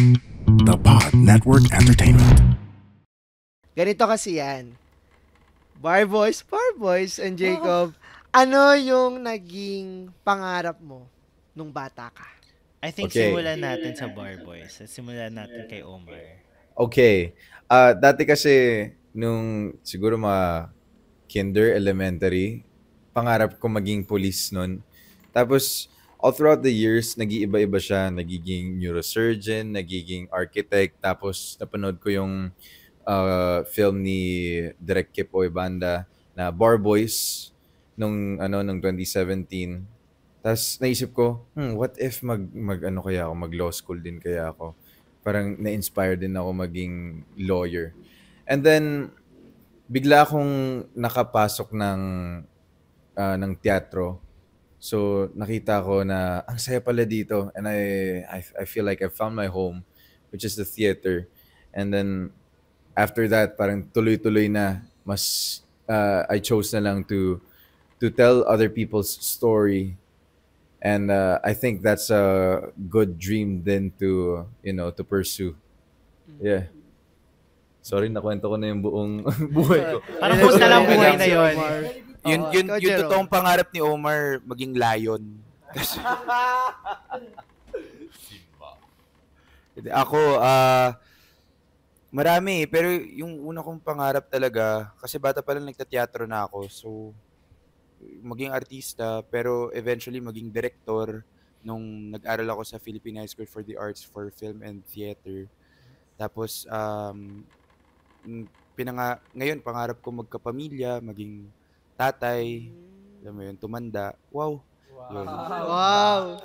The Pod Network Entertainment. Ganito kasi yan. Bar Boys and Jacob, ano yung naging pangarap mo nung bata ka? I think Okay. simulan natin sa Bar Boys. Simulan natin kay Omar. Okay. Dati kasi, nung siguro mga kinder, elementary, pangarap ko maging police nun. Tapos, all throughout the years, nag-iiba-iba siya. Nagiging neurosurgeon, nagiging architect. Tapos, napanood ko yung film ni Direk Kip Oybanda na Bar Boys nung 2017. Tapos naisip ko, what if mag kaya ako, mag-law school din kaya ako. Parang na-inspire din ako maging lawyer. And then bigla akong nakapasok ng teatro. So nakita ko na ang saya pala dito, and I feel like I found my home, which is the theater. And then after that, parang tuloy-tuloy na mas I chose na lang to tell other people's story. And I think that's a good dream then to pursue. Yeah. Sorry, nakwento ko na yung buong buhay ko. Parang post na lang buhay na yun. Yun Ikaw, yung Jerome. totoong pangarap ni Omar maging lion. Kasi ako marami pero yung una kong pangarap talaga kasi bata pa lang nagtateatro na ako. So maging artista pero eventually maging director nung nag-aral ako sa Philippine High School for the Arts for Film and Theater. Tapos ngayon pangarap ko magkapamilya, maging tatay, alam mo yun, tumanda. Wow. Yun. Wow!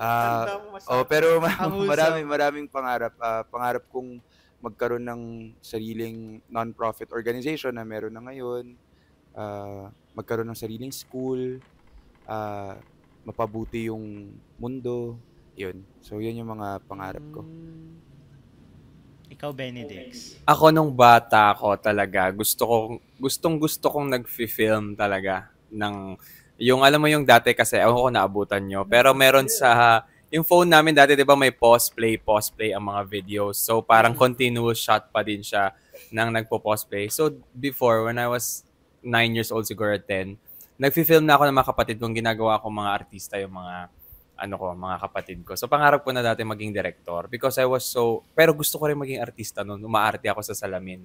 Pero Ang maraming pangarap. Pangarap kong magkaroon ng sariling non-profit organization na meron na ngayon. Magkaroon ng sariling school. Mapabuti yung mundo. Yun. So, yun yung mga pangarap ko. Ikaw, Benedix. Ako nung bata ako talaga, gusto kong nag-film talaga ng yung alam mo yung dati kasi ako naabutan nyo, pero meron sa yung phone namin dati 'di ba may pause play ang mga videos. So parang continuous shot pa din siya nang nagpo-pause play. So before when I was 9 years old siguro 10, nagfi-film na ako ng mga kapatid kong ginagawa ko mga artista yung mga mga kapatid ko. So pangarap ko na dati maging director because pero gusto ko rin maging artista noon. Umaarte ako sa salamin.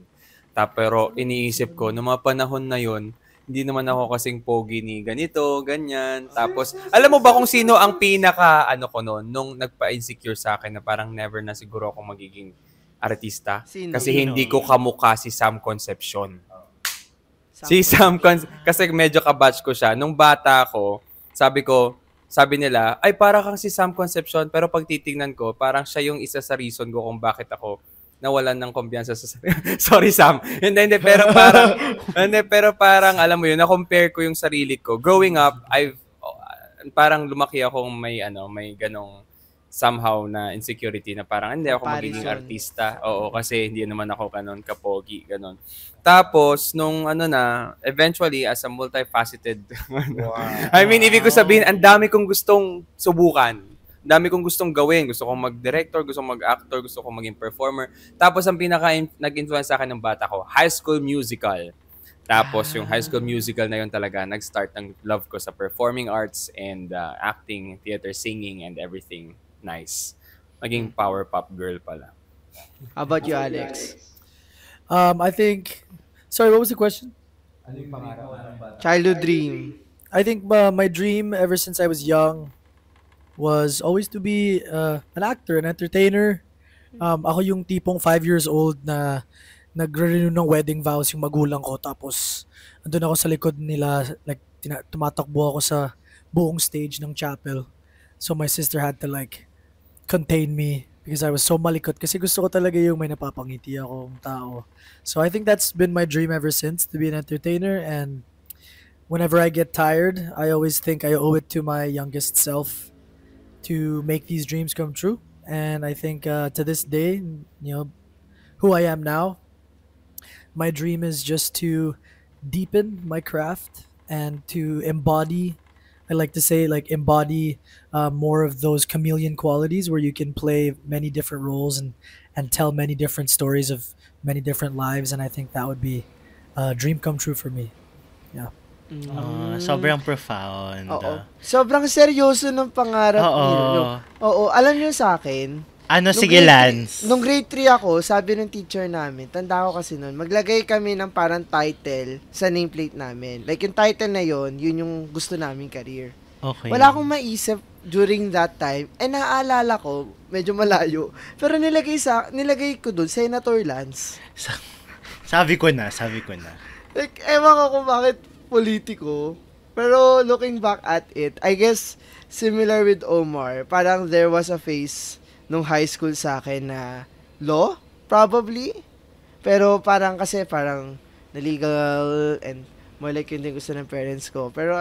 Pero iniisip ko, noong mga panahon na yon, hindi naman ako kasing pogi ni ganito, ganyan. Tapos, alam mo ba kung sino ang pinaka, ko noon, nung nagpa-insecure sa akin na parang never na siguro ako magiging artista? Sino? Kasi hindi ko kamukha si Sam Concepcion. Kasi medyo kabatch ko siya. Nung bata ako, sabi nila, ay para kang si Sam Concepcion, pero pag titingnan ko, parang siya yung isa sa reason ko kung bakit ako nawalan ng kumpiyansa sa sorry Sam. Hindi pero parang alam mo yun, na-compare ko yung sarili ko. Growing up, parang lumaki akong may ganong somehow na insecurity na parang hindi ako magiging artista. Oo, kasi hindi naman ako kanon kapogi, ganon. Tapos nung eventually as a multifaceted I mean, ibig ko sabihin, ang dami kong gustong subukan. Dami kong gustong gawin. Gusto kong mag-director, gusto kong mag-actor, gusto kong maging performer. Tapos ang pinaka nag-influence sa akin ng bata ko, High School Musical. Tapos yung High School Musical na yun talaga, nag-start ng love ko sa performing arts and acting, theater, singing, and everything. Nice. Naging power pop girl pala. How about you, Alex? I think... Sorry, what was the question? Childhood dream. I think my dream ever since I was young was always to be an actor, an entertainer. Ako yung tipong 5 years old na nagre-renew ng wedding vows yung magulang ko. Tapos, andun ako sa likod nila, like, tumatakbo ako sa buong stage ng chapel. So, my sister had to, like, contain me because I was so malikot. Kasi gusto ko talaga yung may napapangiti akong tao. So, I think that's been my dream ever since, to be an entertainer. And whenever I get tired, I always think I owe it to my youngest self to make these dreams come true. And I think to this day, who I am now, my dream is just to deepen my craft and to embody I like to say like embody more of those chameleon qualities where you can play many different roles and tell many different stories of many different lives, and I think that would be a dream come true for me. Yeah. Sobrang profound. Oo. Sobrang seryoso ng pangarap Oo. niyo. Oo, alam niyo sa akin, Ano, nung sige, grade Lance. nung grade 3 ako, sabi ng teacher namin, tanda ko kasi noon, maglagay kami ng parang title sa nameplate namin. Like yung title na yon, yun yung gusto naming career. Okay. Wala akong maisip during that time. Naaalala ko, medyo malayo. Pero nilagay ko doon, Senator Lance. Sabi ko na. Like, ewan ko kung bakit politiko. Pero looking back at it, I guess, similar with Omar, parang there was a phase nung high school sa akin na law, probably. Pero parang na-legal and more like yun din gusto ng parents ko. Pero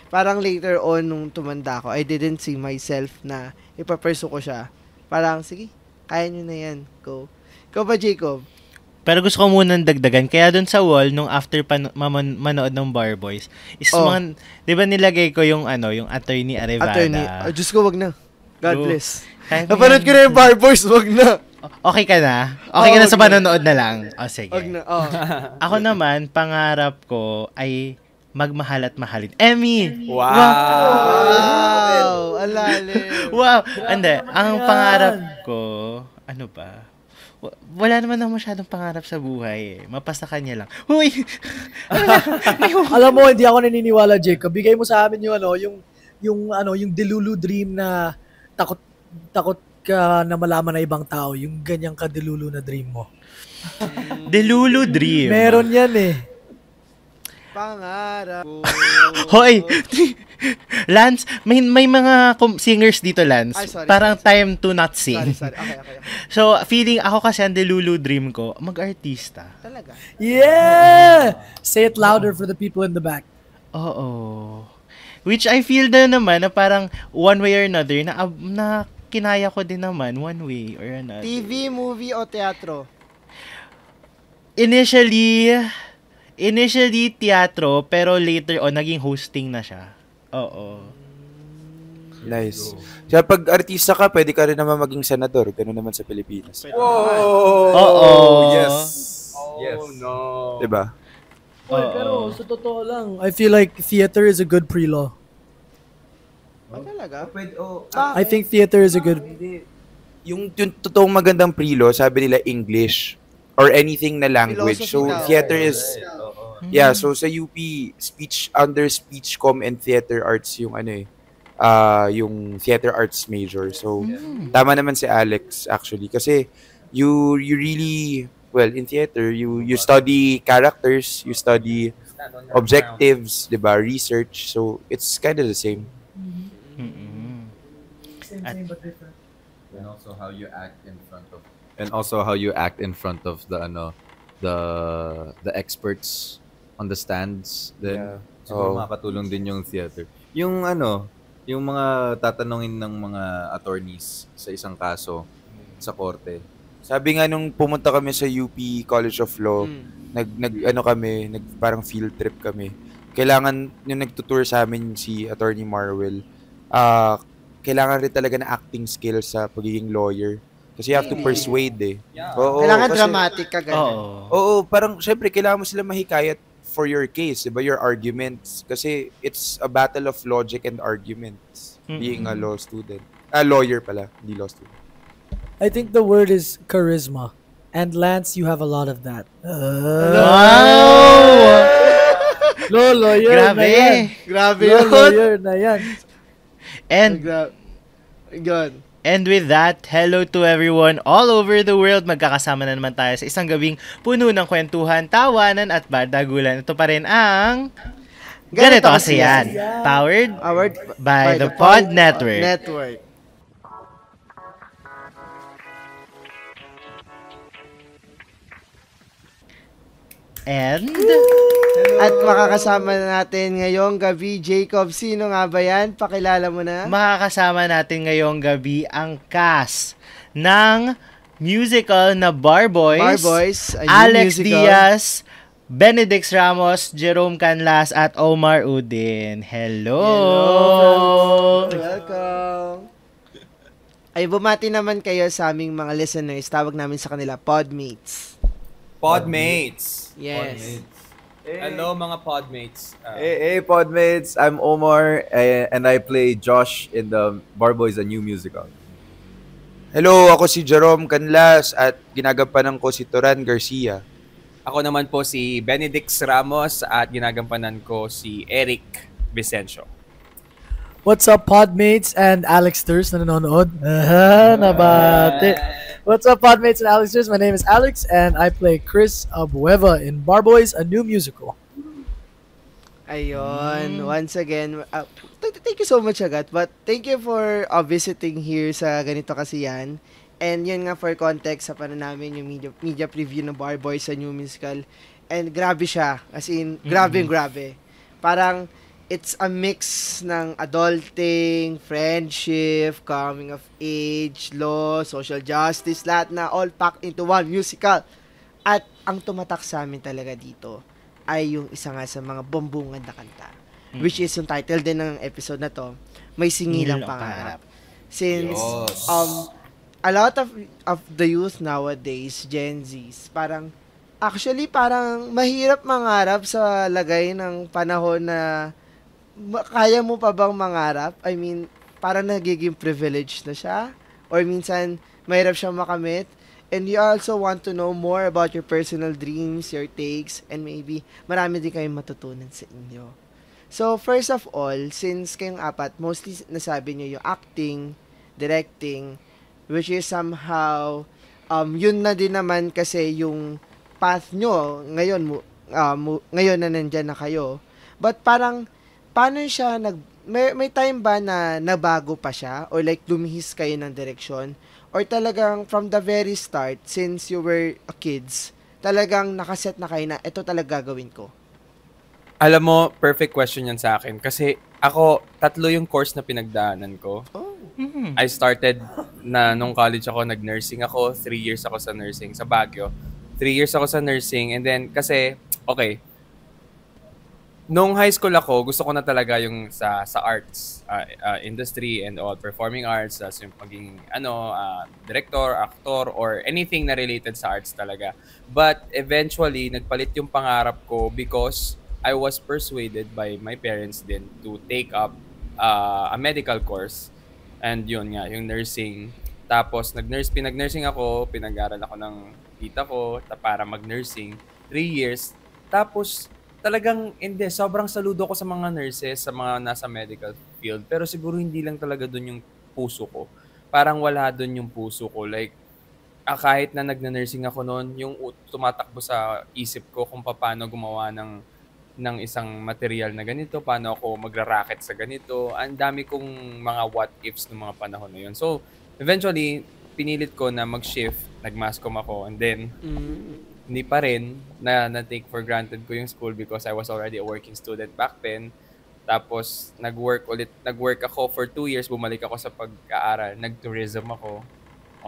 parang later on, nung tumanda ko, I didn't see myself na ipapursue ko siya. Parang, sige, kaya nyo na yan. Go. Ikaw ba, Jacob? Pero gusto ko munang dagdagan. Kaya dun sa wall, nung after manood ng Bar Boys, is mga, di ba nilagay ko yung yung attorney Arevada? Diyos ko, wag na. God Go. bless. Kahit Napanood ko na yung Bar Boys, wag na. Okay ka na? Okay ka na sa panonood na lang? O, sige. Wag na, Ako naman, pangarap ko ay magmahal at mahalin. Emmy! Wow! Alalim. Wow! Ande, ang pangarap ko, ano ba? Wala naman ako masyadong pangarap sa buhay eh. Mapasa kanya lang. Huy! Alam mo, hindi ako naniniwala, Jacob. Bigay mo sa amin yung delulu dream na takot ka na malaman na ibang tao. Yung ganyang kadelulu na dream mo. Delulu dream. Meron yan eh. Pangarap ko. Hoy! Lance, may mga singers dito, Lance. Ay, sorry, Parang sorry. time to not sing. Sorry. Okay. So, feeling ako kasi ang delulu dream ko, mag-artista. Talaga. Yeah! Say it louder for the people in the back. Oo. Which I feel na naman na parang one way or another na kinaya ko din naman one way or another. TV, movie, o teatro? Initially teatro, pero later on naging hosting na siya. Oo. Nice. Kaya pag artista ka, pwede ka rin naman maging senador. Ganun naman sa Pilipinas. Oo. Yes. Oh, no. Diba? Pero sa totoo lang, I feel like theater is a good pre-law. Talaga? I think theater is a good... Yung totoong magandang pre-law, sabi nila English or anything na language. So, Philosophy daw. theater is... Yeah, so sa UP, under speech com and theater arts yung yung theater arts major. So, tama naman si Alex actually. Kasi, you really... Well, in theater, you study characters, you study objectives, diba? Research. So, it's kind of the same. Same but different. And also how you act in front of the experts on the stands. Then, Yeah. siguro Oh. makakatulong din yung theater. Yung yung mga tatanungin ng mga attorneys sa isang kaso sa korte. Sabi nga nung pumunta kami sa UP College of Law, parang field trip kami. Kailangan, yung nagtutour sa amin si Attorney Marwell, kailangan rin talaga na acting skills sa pagiging lawyer. Kasi you have to persuade eh. Oo, Kailangan kasi- dramatic ka ganun. Oo. Oo, parang syempre kailangan mo sila mahikayat for your case, diba? Your arguments. Kasi it's a battle of logic and arguments being a law student. Lawyer pala, hindi law student. I think the word is charisma. And Lance, you have a lot of that. Wow! Lawyer na Grabe. yan. Grabe Lo, yun. lawyer na yan. Good. And with that, hello to everyone all over the world. Magkakasama na naman tayo sa isang gabing puno ng kwentuhan, tawanan at bardagulan. Ito pa rin ang Ganito Kasi Yan. Powered by the Pod Network. And At makakasama natin ngayong gabi, Jacob. Sino nga ba yan? Pakilala mo na. makakasama natin ngayong gabi ang cast ng musical na Bar Boys, Bar Boys, a new Alex musical. Diaz, Benedict Ramos, Jerome Canlas, at Omar Udin. Hello! Welcome! Ay, bumati naman kayo sa aming mga listeners. Tawag namin sa kanila, Podmates. Podmates. Yes. Hello mga Podmates. Hey, Podmates. I'm Omar, and I play Josh in the Barboys, a new musical. Hello, ako si Jerome Canlas at ginagampanan ko si Turan Garcia. Ako naman po si Benedict Ramos at ginagampanan ko si Eric Vicencio. What's up, Podmates and Alexters na nanonood? Nabati. What's up, Podmates and Alexters? My name is Alex and I play Chris Abueva in Barboys, a new musical. Ayun, once again, thank you so much agad, but thank you for visiting here sa ganito kasi yan. And yun nga for context, sa paano namin yung media preview ng Barboys sa new musical. And grabe siya, as in, grabe. Parang, it's a mix ng adulting, friendship, coming of age, law, social justice, lahat na all packed into one musical. At ang tumatak sa amin talaga dito ay yung isa nga sa mga bombungan na kanta. Which is yung title din ng episode na to, May Singilang Pangarap. Since a lot of the youth nowadays, Gen Zs, parang mahirap mangarap sa lagay ng panahon na kaya mo pa bang mangarap? I mean, parang nagiging privilege na siya. Or minsan, mahirap siyang makamit. And you also want to know more about your personal dreams, your takes, and maybe marami din kayong matutunan sa inyo. So, first of all, since kayong apat, mostly nasabi nyo yung acting, directing, which is somehow, yun na din naman kasi yung path nyo ngayon na nandyan na kayo. But parang, paano siya may time ba na nabago pa siya or like lumihis kayo ng direksyon or talagang from the very start since you were kids talagang nakaset na kayo na ito talaga gagawin ko? Alam mo, perfect question yan sa akin kasi ako 3 yung course na pinagdaanan ko. I started na nung college ako, nag-nursing ako, 3 years ako sa nursing sa Baguio. 3 years ako sa nursing and then kasi nung high school ako, gusto ko na talaga yung sa arts industry and all, performing arts, yung pagiging director, actor, or anything na related sa arts talaga. But eventually, nagpalit yung pangarap ko because I was persuaded by my parents din to take up a medical course. And yun nga, yung nursing. Tapos, pinag-nursing ako, pinag-aral ako ng tita ko para mag-nursing. 3 years. Tapos, talagang hindi, sobrang saludo ko sa mga nurses, sa mga nasa medical field. Pero siguro hindi lang talaga dun yung puso ko. Parang wala dun yung puso ko. Like, kahit na nag-nursing ako noon, yung tumatakbo sa isip ko kung paano gumawa ng isang material na ganito, paano ako magra-racket sa ganito. Ang dami kong mga what ifs ng mga panahon na yun. So, eventually, pinilit ko na mag-shift, nag-masscom ako, and then, hindi pa rin na-take for granted ko yung school because I was already a working student back then. Tapos, nag-work ako for 2 years, bumalik ako sa pag-aaral, nag-tourism ako.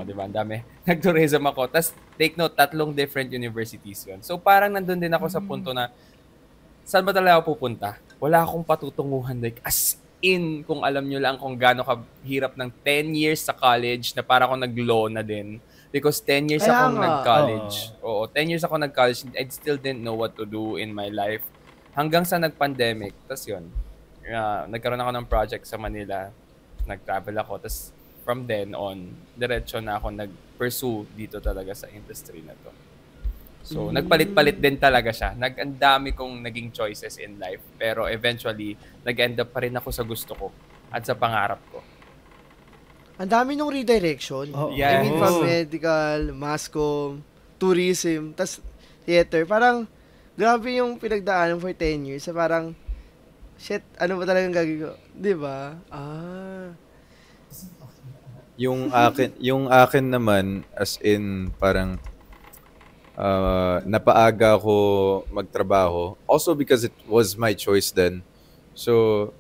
Diba? Ang dami. Nag-tourism ako. Tapos, take note, 3 different universities yun. So, parang nandun din ako sa punto na, saan ba talaga ako pupunta? Wala akong patutunguhan. Like, as in, kung alam nyo lang kung gaano kahirap ng 10 years sa college na para ako nag-law na din. Because 10 years akong nag-college. Oo, 10 years ako nag-college. I still didn't know what to do in my life. Hanggang sa nag-pandemic. Tapos yun, nagkaroon ako ng project sa Manila. Nag-travel ako. Tapos from then on, diretso na ako nag-pursue dito talaga sa industry na to. So, nagpalit-palit din talaga siya. Ang dami kong naging choices in life. Pero eventually, nag-end up pa rin ako sa gusto ko at sa pangarap ko. Ang dami nung redirection. Yes. I mean, from medical, masscom, tourism, tas theater. Parang, grabe yung pinagdaanan for 10 years. So, parang, shit, ano ba talagang gagawin ko? Diba? Yung akin naman, as in, parang, napaaga ako magtrabaho. Also because it was my choice then. So,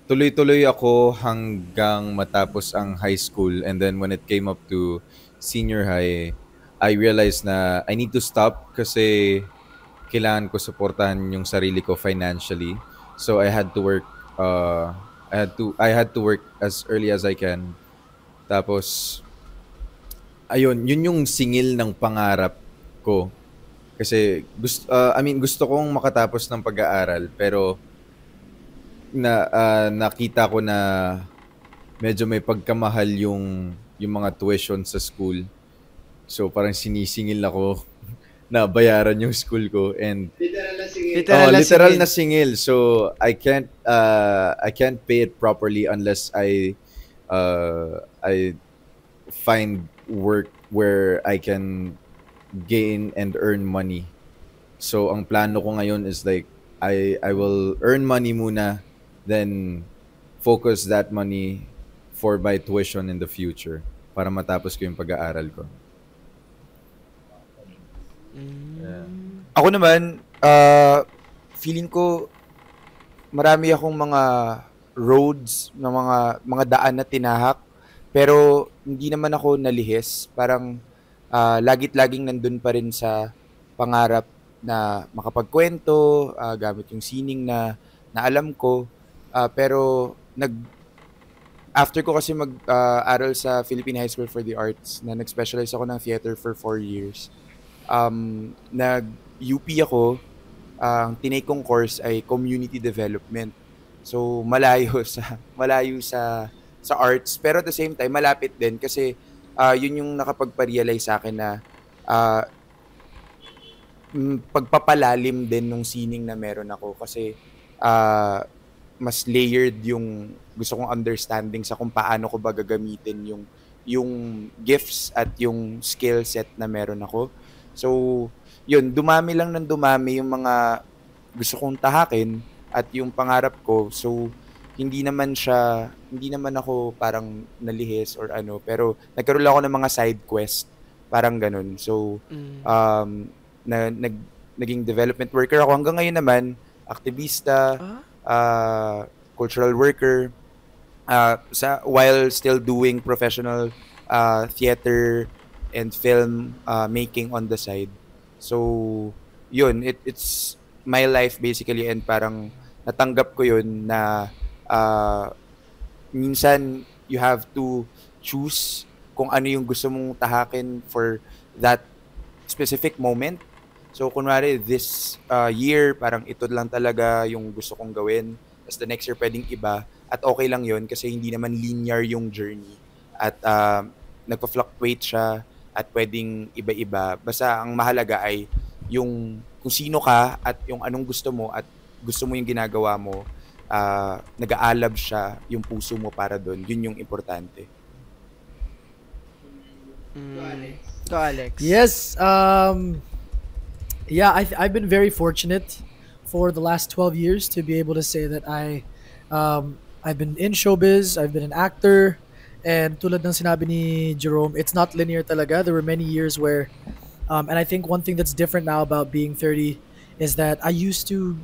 tuloy-tuloy ako hanggang matapos ang high school. And then when it came up to senior high, I realized na I need to stop kasi kailangan ko suportahan yung sarili ko financially. So I had to work I had to work as early as I can. Tapos ayun, yun yung singil ng pangarap ko. Kasi gusto kong makatapos ng pag-aaral pero nakita ko na medyo may pagkamahal yung mga tuition sa school. So parang sinisingil ako na bayaran yung school ko and literal na singil. So I can't pay it properly unless I find work where I can gain and earn money. So ang plano ko ngayon is like I will earn money muna, then focus that money for my tuition in the future para matapos ko yung pag-aaral ko. Yeah. Ako naman, feeling ko marami akong mga roads, na mga daan na tinahak, pero hindi naman ako nalihis. Parang lagit-laging nandun pa rin sa pangarap na makapagkwento, gamit yung sining na alam ko. Pero after ko kasi mag-aral sa Philippine High School for the Arts, na nag-specialize ako ng theater for 4 years. Nag-UP ako, ang tinake kong course ay community development. So malayo sa arts, pero at the same time malapit din kasi yun yung nakapagpa-realize sa akin na pagpapalalim din nung sining na meron ako kasi mas layered yung gusto kong understanding sa kung paano ko ba gagamitin yung gifts at yung skill set na meron ako. So, yun, dumami lang ng dumami yung mga gusto kong tahakin at yung pangarap ko. So, hindi naman ako parang nalihis or ano, pero nagkaroon lang ako ng mga side quest, parang ganun. So, naging development worker ako. Hanggang ngayon naman, aktivista, cultural worker, while still doing professional theater and film making on the side. So, yun, it's my life basically, and parang natanggap ko yun na minsan you have to choose kung ano yung gusto mong tahakin for that specific moment. So, kunwari, this year, parang ito lang talaga yung gusto kong gawin. As the next year, pwedeng iba. At okay lang yun kasi hindi naman linear yung journey. At nagpa-fluctuate siya at pwedeng iba-iba. Basta ang mahalaga ay yung kung sino ka at yung anong gusto mo at gusto mo yung ginagawa mo, nag-aalab siya yung puso mo para doon. Yun yung importante. Go, Alex. Yes. Yeah, I've been very fortunate for the last 12 years to be able to say that I've been in showbiz, I've been an actor, and tulad ng sinabi ni Jerome, it's not linear talaga. There were many years where, and I think one thing that's different now about being 30 is that I used to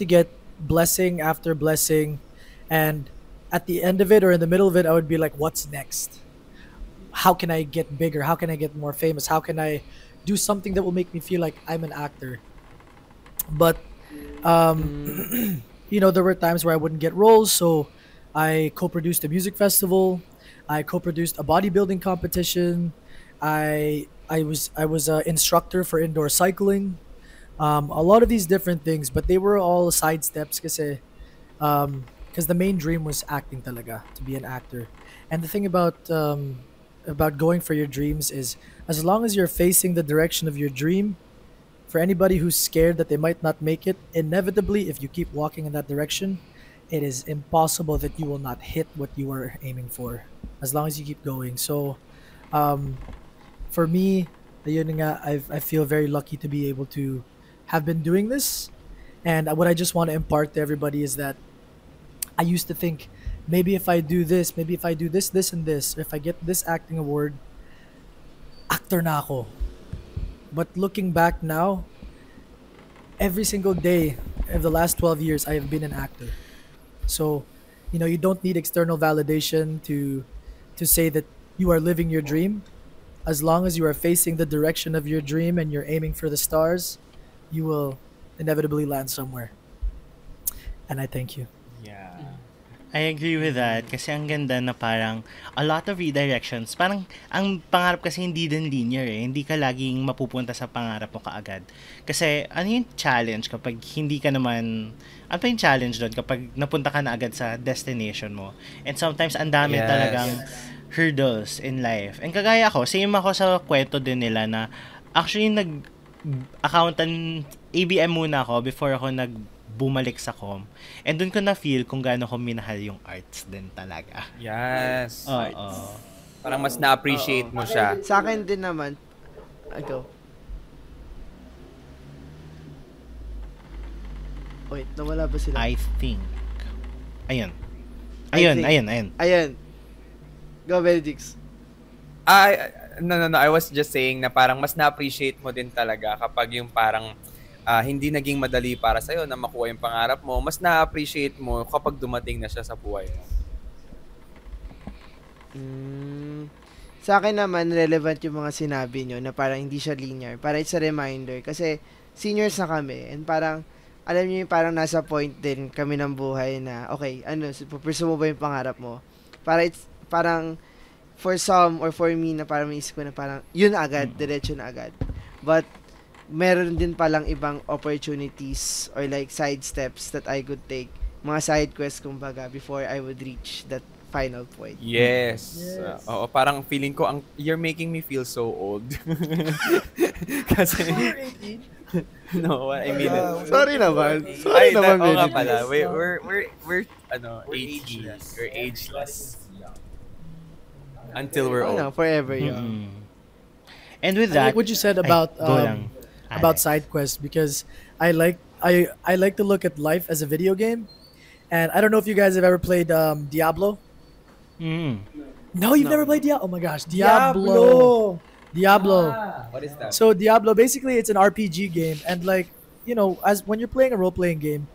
get blessing after blessing, and at the end of it or in the middle of it, I would be like, what's next? How can I get bigger? How can I get more famous? How can I do something that will make me feel like I'm an actor? But there were times where I wouldn't get roles, so I co-produced a music festival, I co-produced a bodybuilding competition, I was an instructor for indoor cycling, a lot of these different things, but they were all side steps kasi because the main dream was acting talaga, to be an actor. And the thing about going for your dreams is, as long as you're facing the direction of your dream, for anybody who's scared that they might not make it, inevitably, if you keep walking in that direction, it is impossible that you will not hit what you are aiming for, as long as you keep going. So, for me, ayun nga, I feel very lucky to be able to have been doing this. And what I just want to impart to everybody is that I used to think, maybe if I do this, this, and this, or if I get this acting award, actor na ako. But looking back now, every single day of the last 12 years, I have been an actor. So, you don't need external validation to say that you are living your dream. as long as you are facing the direction of your dream and you're aiming for the stars, you will inevitably land somewhere. And I thank you. Yeah. I agree with that kasi ang ganda na parang a lot of redirections. Parang ang pangarap kasi hindi din linear eh. Hindi ka laging mapupunta sa pangarap mo kaagad. Kasi ano yung challenge kapag hindi ka naman, ano pa yung challenge doon kapag napunta ka na agad sa destination mo. And sometimes ang dami talagang hurdles in life. And kagaya ako, same ako sa kwento din nila na actually nag-accountant ABM muna ako before ako bumalik sa com. And doon ko na-feel kung gaano ko minahal yung arts din talaga. Yes. Oo. Parang mas na-appreciate mo siya. Sa akin din naman, go. Wait, nawala ba sila? I think. Ayun. Go, Benedix. No. I was just saying na parang mas na-appreciate mo din talaga kapag yung parang hindi naging madali para sa'yo na makuha yung pangarap mo, mas na-appreciate mo kapag dumating na siya sa buhay mo. Sa akin naman, relevant yung mga sinabi nyo na parang hindi siya linear. Para it's a reminder. Kasi seniors na kami and parang, alam nyo yung parang nasa point din kami ng buhay na, okay, pupursue mo ba yung pangarap mo? Parang, for some or for me na parang may isip ko na parang, yun agad, diretso na agad. But, meron din palang ibang opportunities or like side steps that I could take. Mga side quests kumbaga before I would reach that final point. Yes. Oo, parang feeling ko you're making me feel so old. Kasi no, what I mean. Sorry naman. Sorry naman, oo nga pala. We're 80s. We're ageless. Until we're old. Forever young. And with I that, like what you said about side quests because I like to look at life as a video game, and I don't know if you guys have ever played Diablo. No, you've never played Diablo. Oh my gosh, Diablo. What is that? So Diablo, basically, it's an RPG game, and like as when you're playing a role-playing game,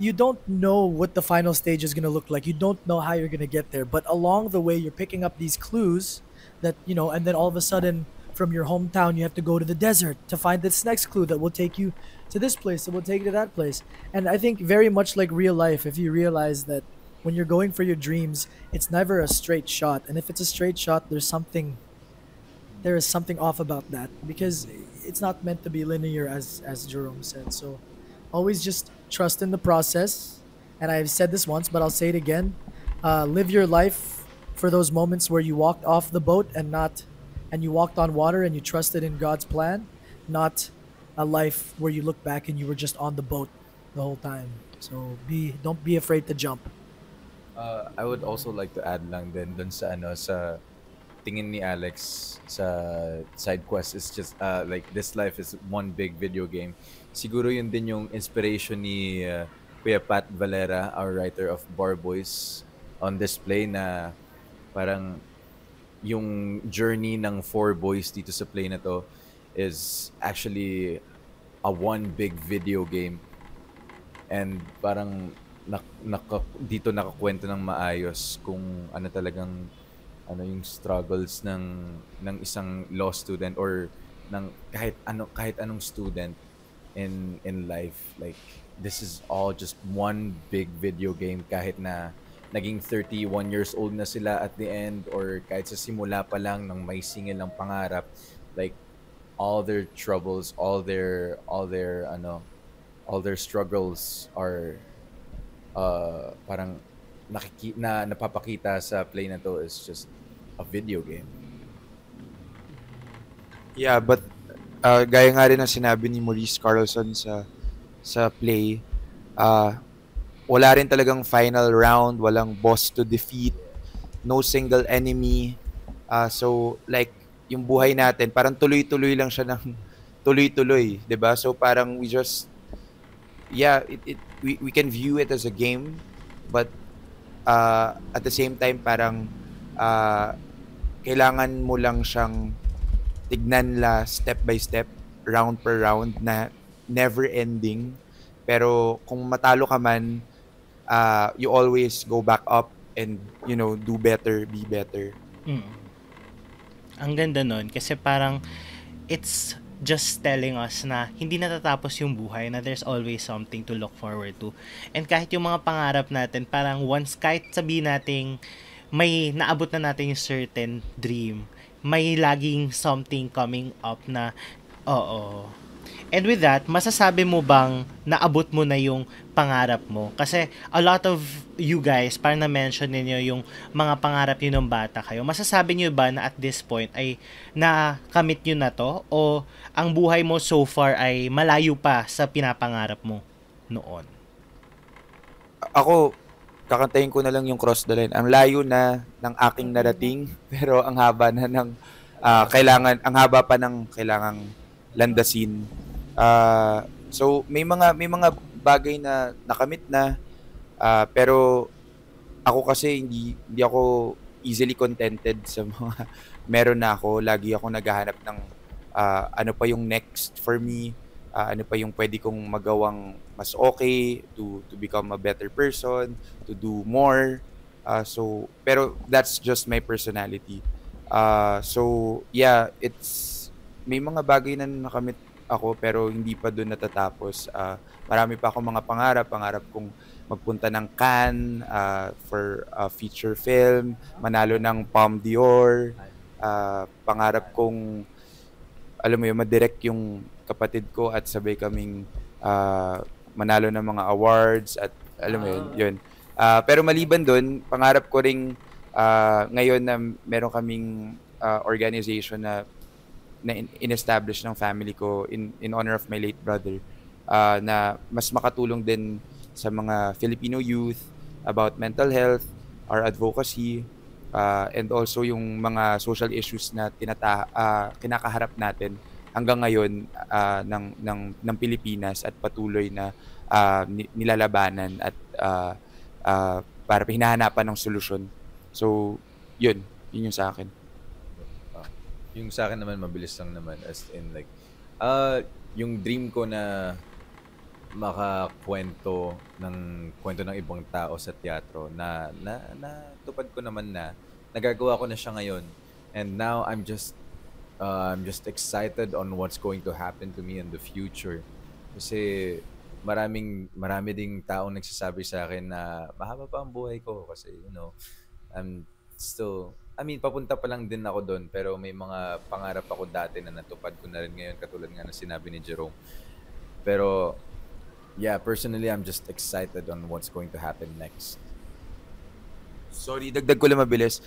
you don't know what the final stage is gonna look like. You don't know how you're gonna get there, but along the way, you're picking up these clues that and then all of a sudden, from your hometown, you have to go to the desert to find this next clue that will take you to this place, that will take you to that place. And I think very much like real life, if you realize that when you're going for your dreams, it's never a straight shot. And if it's a straight shot, there is something off about that because it's not meant to be linear, as Jerome said. So always just trust in the process. And I've said this once, but I'll say it again. Live your life for those moments where you walked off the boat and you walked on water and you trusted in God's plan, not a life where you look back and you were just on the boat the whole time. So don't be afraid to jump. I would also like to add lang din dun sa sa tingin ni Alex sa side quest is just like this life is one big video game. Siguro yun din yung inspiration ni Kuya Pat Valera, our writer of Bar Boys, on display na parang yung journey ng 4 boys dito sa play na to is actually a one big video game. And parang dito nakakwento ng maayos kung talagang yung struggles ng isang law student or ng kahit anong student in life. Like this is all just one big video game kahit na naging 31 years old na sila at the end or kahit sa simula pa lang nang may singil ng pangarap, like all their troubles, all their struggles are parang napapakita sa play na to is just a video game. Yeah, but gaya nga rin ang sinabi ni Maurice Carlson sa play, wala rin talagang final round, walang boss to defeat, no single enemy. So like yung buhay natin, parang tuloy-tuloy lang siya ng tuloy-tuloy, 'di ba? So parang we can view it as a game, but at the same time parang kailangan mo lang siyang tignan step by step, round per round na never ending. Pero kung matalo ka man, you always go back up and do better, be better. Ang ganda nun kasi parang it's just telling us na hindi natatapos yung buhay, na there's always something to look forward to. And kahit yung mga pangarap natin, parang once, kahit sabihin natin may naabot na natin yung certain dream, may laging something coming up na, oo. And with that, masasabi mo bang naabot mo na yung pangarap mo? Kasi a lot of you guys, parang na-mention ninyo yung mga pangarap nyo nung bata kayo. Masasabi nyo ba na at this point ay nakamit nyo na to? O ang buhay mo so far ay malayo pa sa pinapangarap mo noon? Ako, kakantahin ko na lang yung Cross the Line. Ang layo na ng aking narating, pero ang haba na ng ang haba pa ng kailangang landasin. So may mga bagay na nakamit na, pero ako kasi hindi ako easily contented sa mga meron na ako. Lagi ako naghahanap ng ano pa yung next for me, ano pa yung pwede kong magawang mas okay to become a better person, to do more. So pero that's just my personality. So yeah, may mga bagay na nakamit ako pero hindi pa doon natatapos. Marami pa akong mga pangarap kong magpunta ng Cannes for a feature film, manalo ng Palme d'Or. Pangarap kong alam mo yun, madirect yung kapatid ko at sabay kaming manalo ng mga awards at alam mo yun. Pero maliban doon, pangarap ko ring ngayon na meron kaming organization na in-establish ng family ko in honor of my late brother, na mas makatulong din sa mga Filipino youth about mental health, our advocacy, and also yung mga social issues na kinakaharap natin hanggang ngayon ng Pilipinas at patuloy na nilalabanan at para hinahanapan ng solusyon. So, yun yung sa akin. Yung sa akin naman, mabilis lang naman. As in like, yung dream ko na makakwento ng ibang tao sa teatro na tupad ko naman na nagagawa ko na siya ngayon. And now I'm just excited on what's going to happen to me in the future. Kasi marami ding taong nagsasabi sa akin na mahaba pa ang buhay ko kasi I'm still, papunta pa lang din ako doon, pero may mga pangarap ako dati na natupad ko na rin ngayon, katulad nga ng sinabi ni Jerome. Pero, yeah, personally, I'm just excited on what's going to happen next. Sorry, dagdag ko lang mabilis.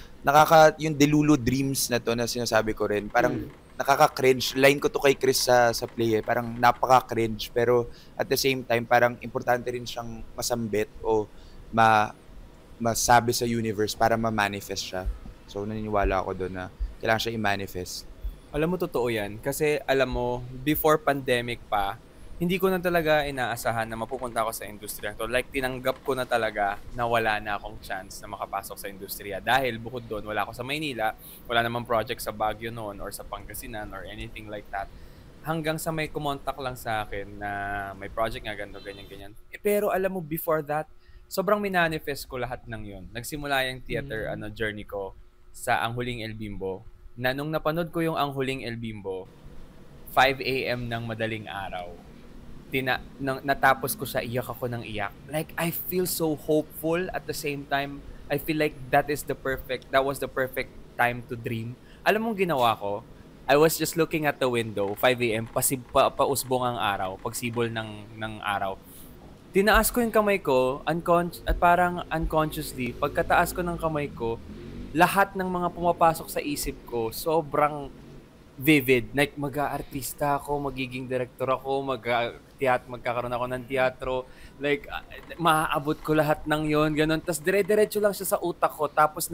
Yung Delulu Dreams na to na sinasabi ko rin, parang nakaka-cringe. Line ko to kay Chris sa play parang napaka-cringe, pero at the same time, parang importante rin siyang masambit o masabi sa universe para ma-manifest siya. So, naniniwala ako doon na kailangan siya i-manifest. Alam mo, totoo yan. Kasi, alam mo, before pandemic pa, hindi ko na talaga inaasahan na mapupunta ako sa industriya. So, like, tinanggap ko na talaga na wala na akong chance na makapasok sa industriya. Dahil bukod doon, wala ako sa Maynila, wala namang project sa Baguio noon or sa Pangasinan or anything like that. Hanggang sa may kumontak lang sa akin na may project nga ganito, ganyan. Pero alam mo, before that, sobrang minanifest ko lahat ng yun. Nagsimula yung theater journey ko sa Ang Huling El Bimbo, na nung napanood ko yung Ang Huling El Bimbo, 5 a.m. ng madaling araw, natapos ko siya, iyak ako ng iyak. Like, I feel so hopeful at the same time. I feel like that was the perfect time to dream. Alam mong ginawa ko? I was just looking at the window, 5 a.m., pausbong ang araw, pagsibol ng araw. Tinaas ko yung kamay ko, at parang unconsciously, pagkataas ko ng kamay ko, lahat ng mga pumapasok sa isip ko, sobrang vivid. Like, mag-aartista ako, magiging director ako, magkakaroon ako ng teatro. Like, maaabot ko lahat ng yon, ganun. Tapos, dire-diretso lang siya sa utak ko. Tapos,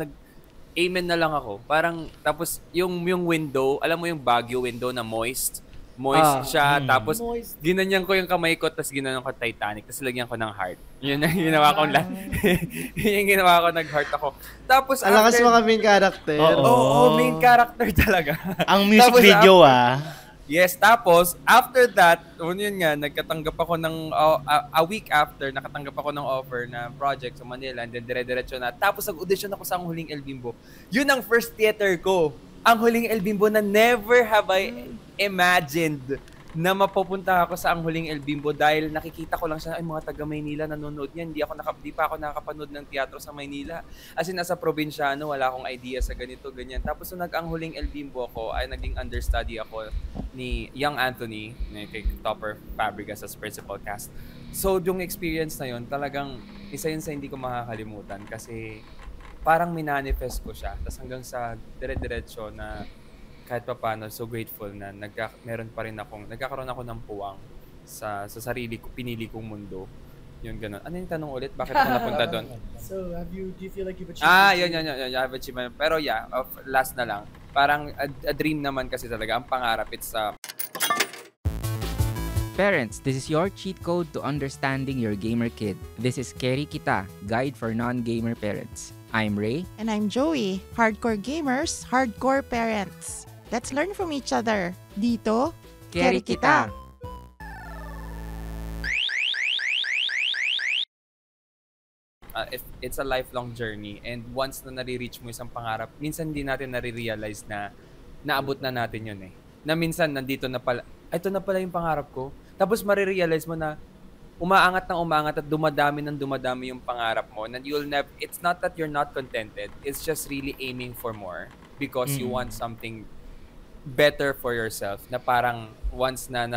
amen na lang ako. Parang, tapos, yung window, alam mo yung Baguio window na moist siya. Tapos, ginanyan ko yung kamay ko, tapos ginanyan ko Titanic, tapos lagyan ko ng heart. Yun ang ginawa ko yung ginawa ko, nag-heart ako. Tapos, alakas mga main character. Oo, main character talaga. Ang music tapos, video Yes, tapos, after that, yun nga, nagkatanggap ako ng, a week after, nakatanggap ako ng offer na project sa Manila, and then dire-diretso na. Tapos, nag-audition ako sa Ang Huling El Bimbo. Yun ang first theater ko. Ang Huling El Bimbo na never have I imagined na mapupunta ako sa Ang Huling El Bimbo dahil nakikita ko lang siya, ay mga taga Maynila nanonood niyan, di pa ako nakakapanood ng teatro sa Maynila. As in, nasa probinsyano, wala akong idea sa ganito, ganyan. Tapos nung nag-Ang Huling El Bimbo ako, ay naging understudy ako ni Young Anthony, ni kay Topper Fabregas as principal cast. So, yung experience na yun, talagang isa yun sa hindi ko makakalimutan kasi parang minanifest ko siya. Tapos hanggang sa dire-diretso na kahit pa paano, so grateful na nagkakaroon ako ng puwang sa sarili ko, pinili kong mundo. Yun, ganun. Ano yung tanong ulit? Bakit ako napunta doon? So, do you feel like you've achieved? Yun. I've achieved my... Pero yeah, last na lang. Parang a dream naman kasi talaga. Ang pangarap, it's Parents, this is your cheat code to understanding your gamer kid. This is Keri Kita, Guide for Non-Gamer Parents. I'm Ray. And I'm Joey. Hardcore gamers, hardcore parents. Let's learn from each other. Dito, Keri Kita. if it's a lifelong journey and once na nare-reach mo isang pangarap, minsan hindi natin nare-realize na naabot na natin yun eh. Na minsan nandito na pala, ito na pala yung pangarap ko. Tapos marirealize mo na umaangat at dumadami yung pangarap mo. And it's not that you're not contented. It's just really aiming for more because you want something better for yourself. Na parang once na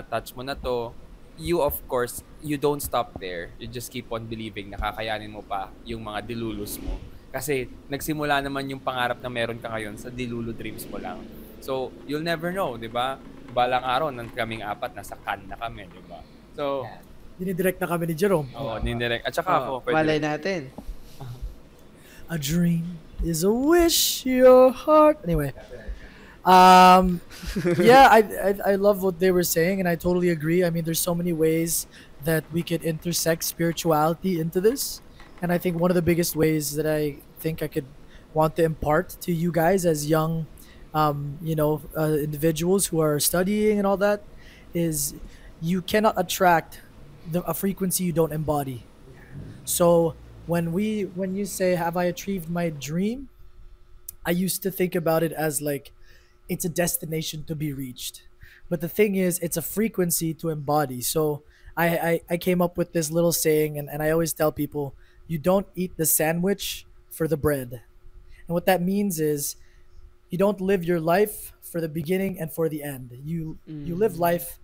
touch mo na to, you of course, you don't stop there. You just keep on believing na kakayanin mo pa yung mga dilulus mo. Kasi nagsimula naman yung pangarap na meron ka ngayon sa dilulu dreams mo lang. So, you'll never know, di ba? Balang araw, nang kaming apat, nasa Cannes na kami, di ba? So, dinidirect na kami ni Jerome. Oo, dinidirect. At saka ako, pwede. Malay natin. A dream is a wish your heart. Anyway. Yeah, I love what they were saying, and I totally agree. I mean, there's so many ways that we could intersect spirituality into this. And I think one of the biggest ways that I think I could want to impart to you guys as young individuals who are studying and all that is you cannot attract a frequency you don't embody. So when you say, have I achieved my dream? I used to think about it as like it's a destination to be reached. But the thing is, it's a frequency to embody. So I came up with this little saying, and I always tell people, you don't eat the sandwich for the bread. And what that means is you don't live your life for the beginning and for the end. You live life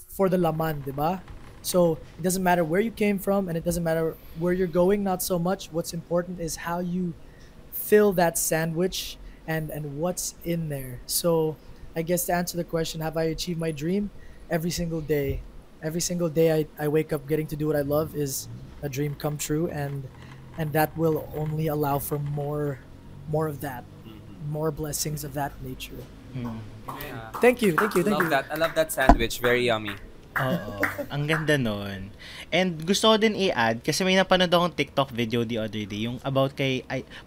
for the laman, diba? So it doesn't matter where you came from and it doesn't matter where you're going, not so much. What's important is how you fill that sandwich and what's in there. So I guess to answer the question, have I achieved my dream? Every single day. Every single day I wake up getting to do what I love is a dream come true, and that will only allow for more of that. More blessings of that nature. Thank you. I love that sandwich. Very yummy. Oo. Ang ganda nun. And gusto ko din i-add, kasi may napanood akong TikTok video the other day, yung about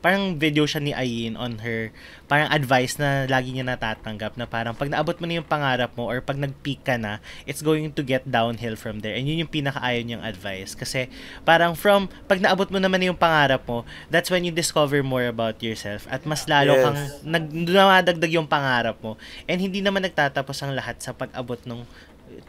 parang video siya ni Ayin on her, parang advice na lagi niya natatanggap, na parang pag naabot mo na yung pangarap mo, or pag nag-peak ka na, it's going to get downhill from there. And yun yung pinakaayon niyang advice. Kasi parang pag naabot mo naman yung pangarap mo, that's when you discover more about yourself. At mas lalo kang, dumadagdag yung pangarap mo. And hindi naman nagtatapos ang lahat sa pag-abot ng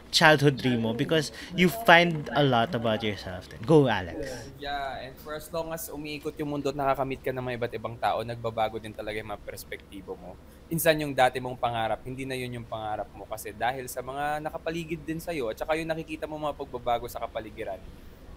childhood dream mo, because you find a lot about yourself. Go, Alex. Yeah, and for as long as umiikot yung mundo at nakakamit ka ng mga iba't ibang tao, nagbabago din talaga yung mga perspektibo mo. Minsan yung dati mong pangarap, hindi na yun yung pangarap mo kasi dahil sa mga nakapaligid din sa'yo at saka yung nakikita mo mga pagbabago sa kapaligiran,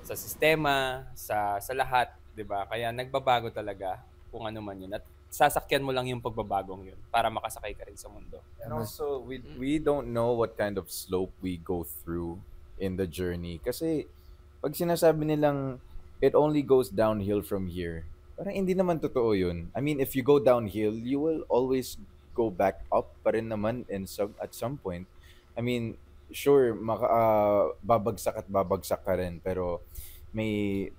sa sistema, sa lahat, di ba? Kaya nagbabago talaga kung ano man yun. At sasakyan mo lang yung pagbabagong yun para makasakay ka rin sa mundo. And also, we don't know what kind of slope we go through in the journey. Kasi, pag sinasabi nilang, it only goes downhill from here, parang hindi naman totoo yun. I mean, if you go downhill, you will always go back up pa rin naman at some point. I mean, sure, babagsak ka rin, pero may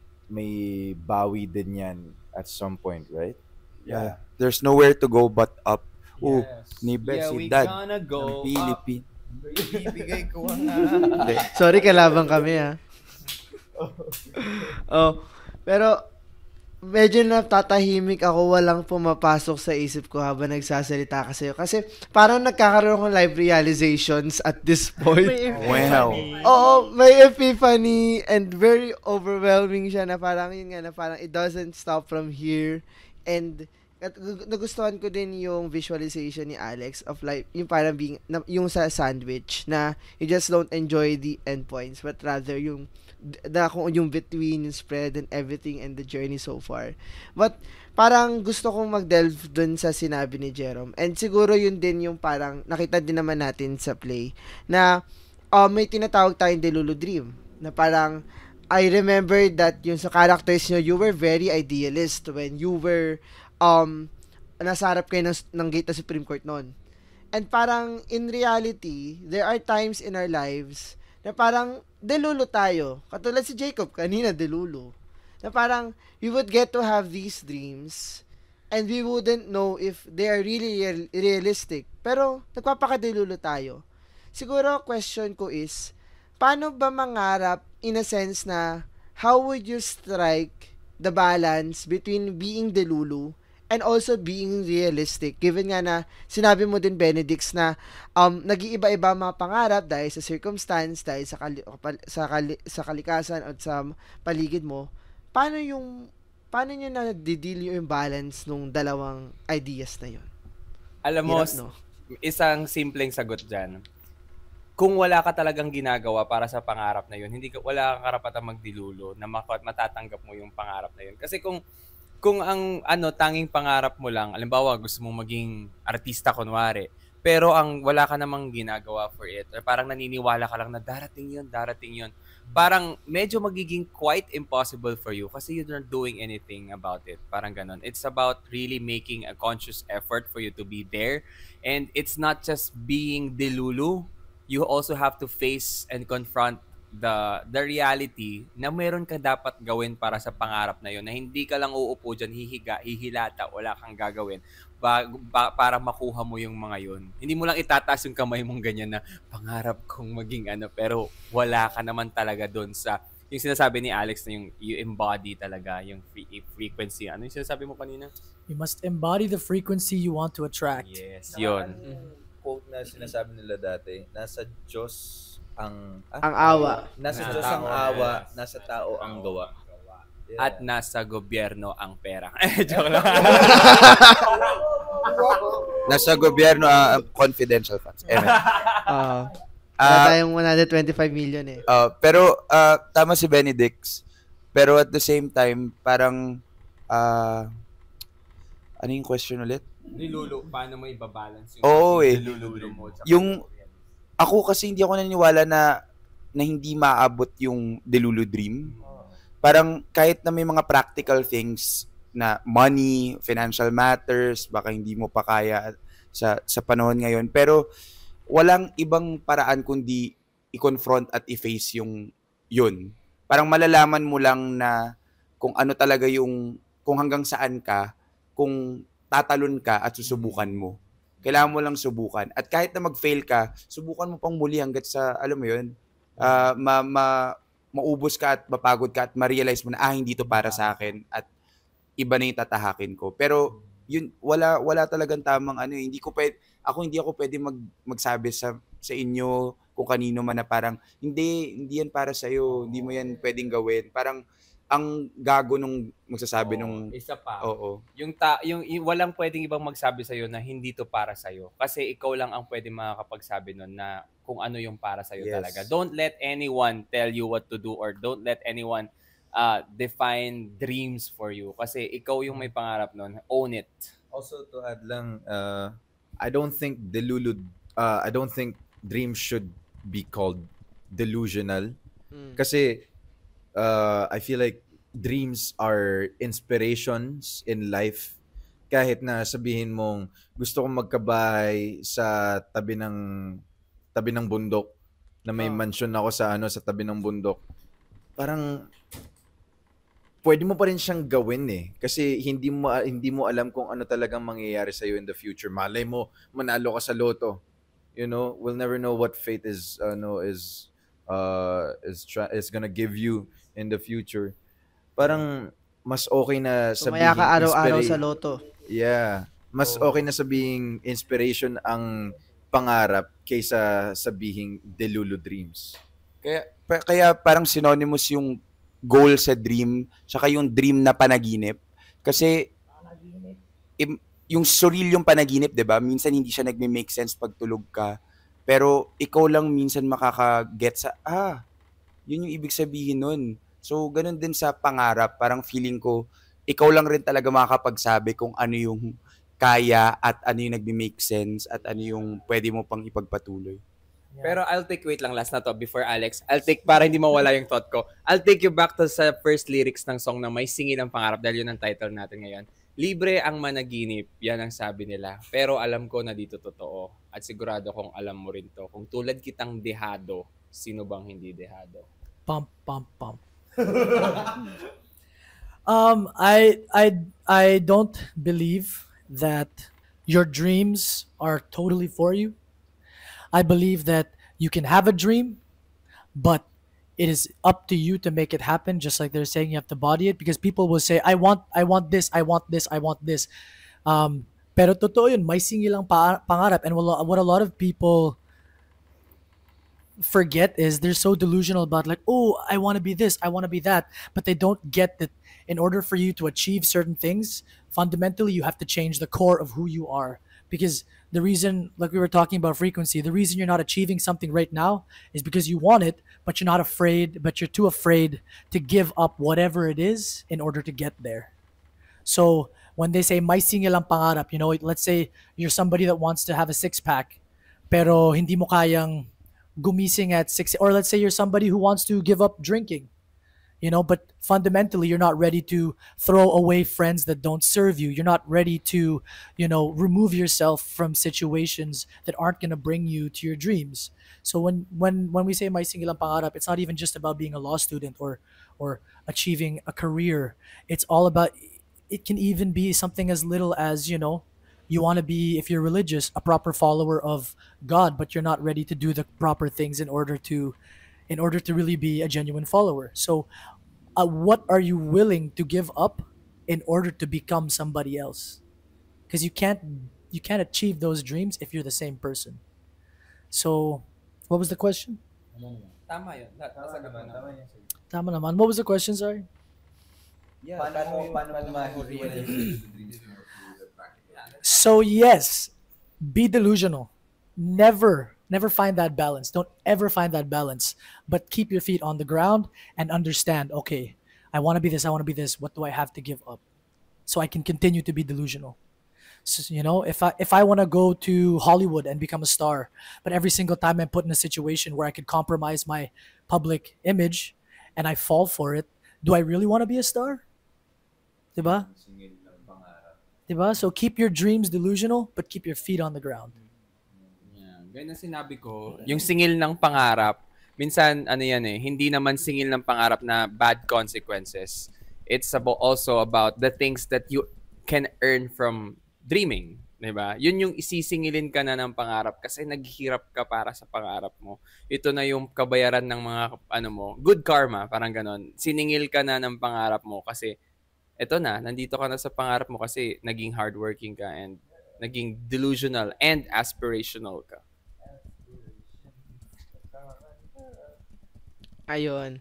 bawi din yan at some point, right? Yeah. There's nowhere to go but up. Yes. Nibe Yeah, si we Dad gonna go ng Philippines. Ibigay ko ang Sorry, kalabang kami ha. Pero medyo natatahimik ako, walang pumapasok sa isip ko habang nagsasalita kasi kasi parang nagkakaroon ako ng live realizations at this point. Wow. Oo, may epiphany and very overwhelming siya na parang yun nga na parang it doesn't stop from here. And at nagustuhan ko din yung visualization ni Alex of like yung parang being yung sa sandwich na you just don't enjoy the endpoints but rather yung kung yung between, yung spread and everything and the journey so far. But parang gusto kong mag-delve dun sa sinabi ni Jerome. And siguro yun din yung parang nakita din naman natin sa play na may tinatawag tayong Delulu Dream na parang I remember that yung sa characters nyo, you were very idealist when you were nasa harap kayo ng gate ng Supreme Court noon. And parang in reality, there are times in our lives na parang delulu tayo. Katulad si Jacob, kanina delulu. Na parang we would get to have these dreams and we wouldn't know if they are really realistic. Pero nagpapakadelulu tayo. Siguro question ko is, paano ba mangarap in a sense na how would you strike the balance between being delulu and also being realistic, given nga na sinabi mo din, Benedicts, na nag-iiba-iba mga pangarap dahil sa circumstance, dahil sa kalikasan at sa paligid mo, paano nyo na dideal yung balance nung dalawang ideas na yun? Alam mo, isang simpleng sagot dyan. Kung wala ka talagang ginagawa para sa pangarap na yun, wala kang karapatang magdilulo na matatanggap mo yung pangarap na yun. Kasi kung ang tanging pangarap mo lang, alimbawa gusto mong maging artista kunwari, pero wala ka namang ginagawa for it, or parang naniniwala ka lang na darating yun, parang medyo magiging quite impossible for you kasi you're not doing anything about it. Parang ganun. It's about really making a conscious effort for you to be there, and it's not just being delulu. You also have to face and confront the reality na meron ka dapat gawin para sa pangarap na yun, na hindi ka lang uupo dyan, hihilata, wala kang gagawin para makuha mo yung mga yun. Hindi mo lang itataas yung kamay mong ganyan na pangarap kong maging pero wala ka naman talaga doon sa yung sinasabi ni Alex na yung you embody talaga yung frequency. Ano yung sinasabi mo kanina? You must embody the frequency you want to attract. Yes, yun. Quote na sinasabi nila dati, nasa Diyos ang awa. Nasa Diyos ang awa, nasa tao ang gawa. Yeah. At nasa gobyerno ang pera. Joke lang. Nasa gobyerno ang confidential funds. Tayong 125 million eh. Pero tama si Benedicts. Pero at the same time, parang ano yung question ulit? Dilulu, paano mo ibabalance yung ako kasi hindi ako naniniwala na hindi maabot yung Delulu Dream. Parang kahit na may mga practical things na money, financial matters, baka hindi mo pa kaya sa panahon ngayon. Pero walang ibang paraan kundi i-confront at i-face yun. Parang malalaman mo lang na kung ano talaga kung hanggang saan ka, kung tatalon ka at susubukan mo. Kailangan mo lang subukan. At kahit na mag-fail ka, subukan mo pang muli hanggat sa, alam mo yun, maubos ka at mapagod ka at ma-realize mo na, hindi to para sa akin at iba na yung tatahakin ko. Pero, yun, wala talagang tamang hindi ako pwede magsabi sa inyo kung kanino man na parang, hindi yan para sa'yo, hindi mo yan pwedeng gawin. Parang, ang gago nung magsasabi nung isa pa. Oo. Yung walang pwedeng ibang magsabi sa iyo na hindi to para sa iyo kasi ikaw lang ang pwedeng makakapagsabi nun na kung ano yung para sa iyo talaga. Don't let anyone tell you what to do or don't let anyone define dreams for you kasi ikaw yung may pangarap nun. Own it. Also to add lang, I don't think dreams should be called delusional kasi I feel like dreams are inspirations in life. Kahit na sabihin mong gusto kong magkabahay sa tabi ng bundok na may mansion ako sa tabi ng bundok. Parang pwede mo pa rin siyang gawin kasi hindi mo alam kung ano talagang mangyayari sa iyo in the future. Malay mo manalo ka sa loto. You know, we'll never know what fate is gonna give you in the future. Parang mas okay na Tumaya ka sabihing araw-araw sa loto. Yeah. Mas okay na sabihing inspiration ang pangarap kaysa sabihing delulu dreams. Kaya parang synonymous yung goal sa dream tsaka yung dream na panaginip. Kasi yung surreal yung panaginip, 'di ba? Minsan hindi siya nagme-make sense pag tulog ka. Pero ikaw lang minsan makaka-get sa yun yung ibig sabihin nun. So ganun din sa pangarap, parang feeling ko ikaw lang rin talaga makakapagsabi kung ano yung kaya at ano yung nagme-make sense at ano yung pwede mo pang ipagpatuloy. Pero wait lang, last na to before Alex. Para hindi mawala yung thought ko. I'll take you back to sa first lyrics ng song na May Singil ang Pangarap dahil yun ang title natin ngayon. Libre ang managinip, yan ang sabi nila. Pero alam ko na dito totoo. At sigurado kong alam mo rin to. Kung tulad kitang dehado, sino bang hindi dehado? Pump. I don't believe that your dreams are totally for you. I believe that you can have a dream, but it is up to you to make it happen. Just like they're saying, you have to body it, because people will say, I want this. Pero totoo yun, may singil ang pangarap. And what a lot of people forget is they're so delusional about like, oh, I want to be this, I want to be that, but they don't get that in order for you to achieve certain things, fundamentally you have to change the core of who you are. Because the reason, like we were talking about frequency, the reason you're not achieving something right now is because you want it, but you're too afraid to give up whatever it is in order to get there. So when they say may singil ang pangarap, let's say you're somebody that wants to have a six-pack, pero hindi mo kayang gumising at 6, or let's say you're somebody who wants to give up drinking, but fundamentally you're not ready to throw away friends that don't serve you. You're not ready to, remove yourself from situations that aren't going to bring you to your dreams. So when we say may singil ang pangarap, it's not even just about being a law student or achieving a career. It's all about, it can even be something as little as, you want to be, if you're religious, a proper follower of God, but you're not ready to do the proper things in order to really be a genuine follower. So what are you willing to give up in order to become somebody else? Because you can't achieve those dreams if you're the same person. So what was the question? Tama yun. Tama naman. What was the question, sorry? So yes, be delusional. Never find that balance. Don't ever find that balance. But keep your feet on the ground and understand, okay, I want to be this. What do I have to give up so I can continue to be delusional? So, if I want to go to Hollywood and become a star, but every single time I'm put in a situation where I could compromise my public image and I fall for it, do I really want to be a star? Diba? So keep your dreams delusional, but keep your feet on the ground. Ganyan sinabi ko, yung singil ng pangarap, minsan, hindi naman singil ng pangarap na bad consequences. It's also about the things that you can earn from dreaming. Diba? Yun yung isisingilin ka na ng pangarap kasi naghihirap ka para sa pangarap mo. Ito na yung kabayaran ng mga, good karma, parang ganon. Siningil ka na ng pangarap mo kasi ito na, nandito ka na sa pangarap mo kasi naging hardworking ka and naging delusional and aspirational ka. Ayun.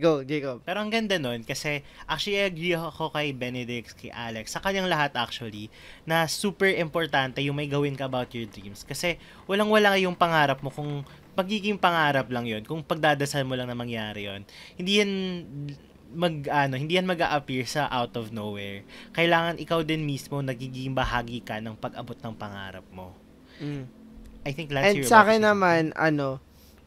Go, Jacob. Pero ang ganda nun kasi actually agree ako kay Benedict, kay Alex, sa kanyang lahat actually, na super importante yung may gawin ka about your dreams. Kasi walang-wala yung pangarap mo kung pagiging pangarap lang yun, kung pagdadasal mo lang na mangyari yun. Hindi yan mag-a-appear sa out of nowhere. Kailangan ikaw din mismo nagiging bahagi ka ng pag-abot ng pangarap mo. I think last year. And sa akin naman,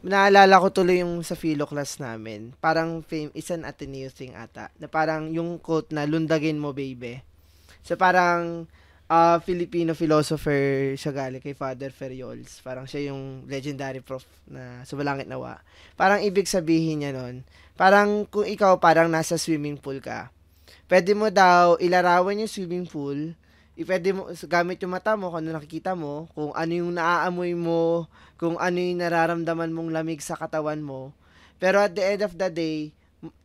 naalala ko tuloy yung sa philo class namin. Parang it's an Ateneo thing ata. Na parang yung quote na, lundagin mo, baby. So parang Filipino philosopher siya galing kay Father Ferriols. Parang siya yung legendary prof na Sumalangit Nawa. Parang ibig sabihin niya nun, parang kung ikaw parang nasa swimming pool ka, pwede mo daw ilarawan yung swimming pool, pwede mo gamit yung mata mo kung ano nakikita mo, kung ano yung naaamoy mo, kung ano yung nararamdaman mong lamig sa katawan mo. Pero at the end of the day,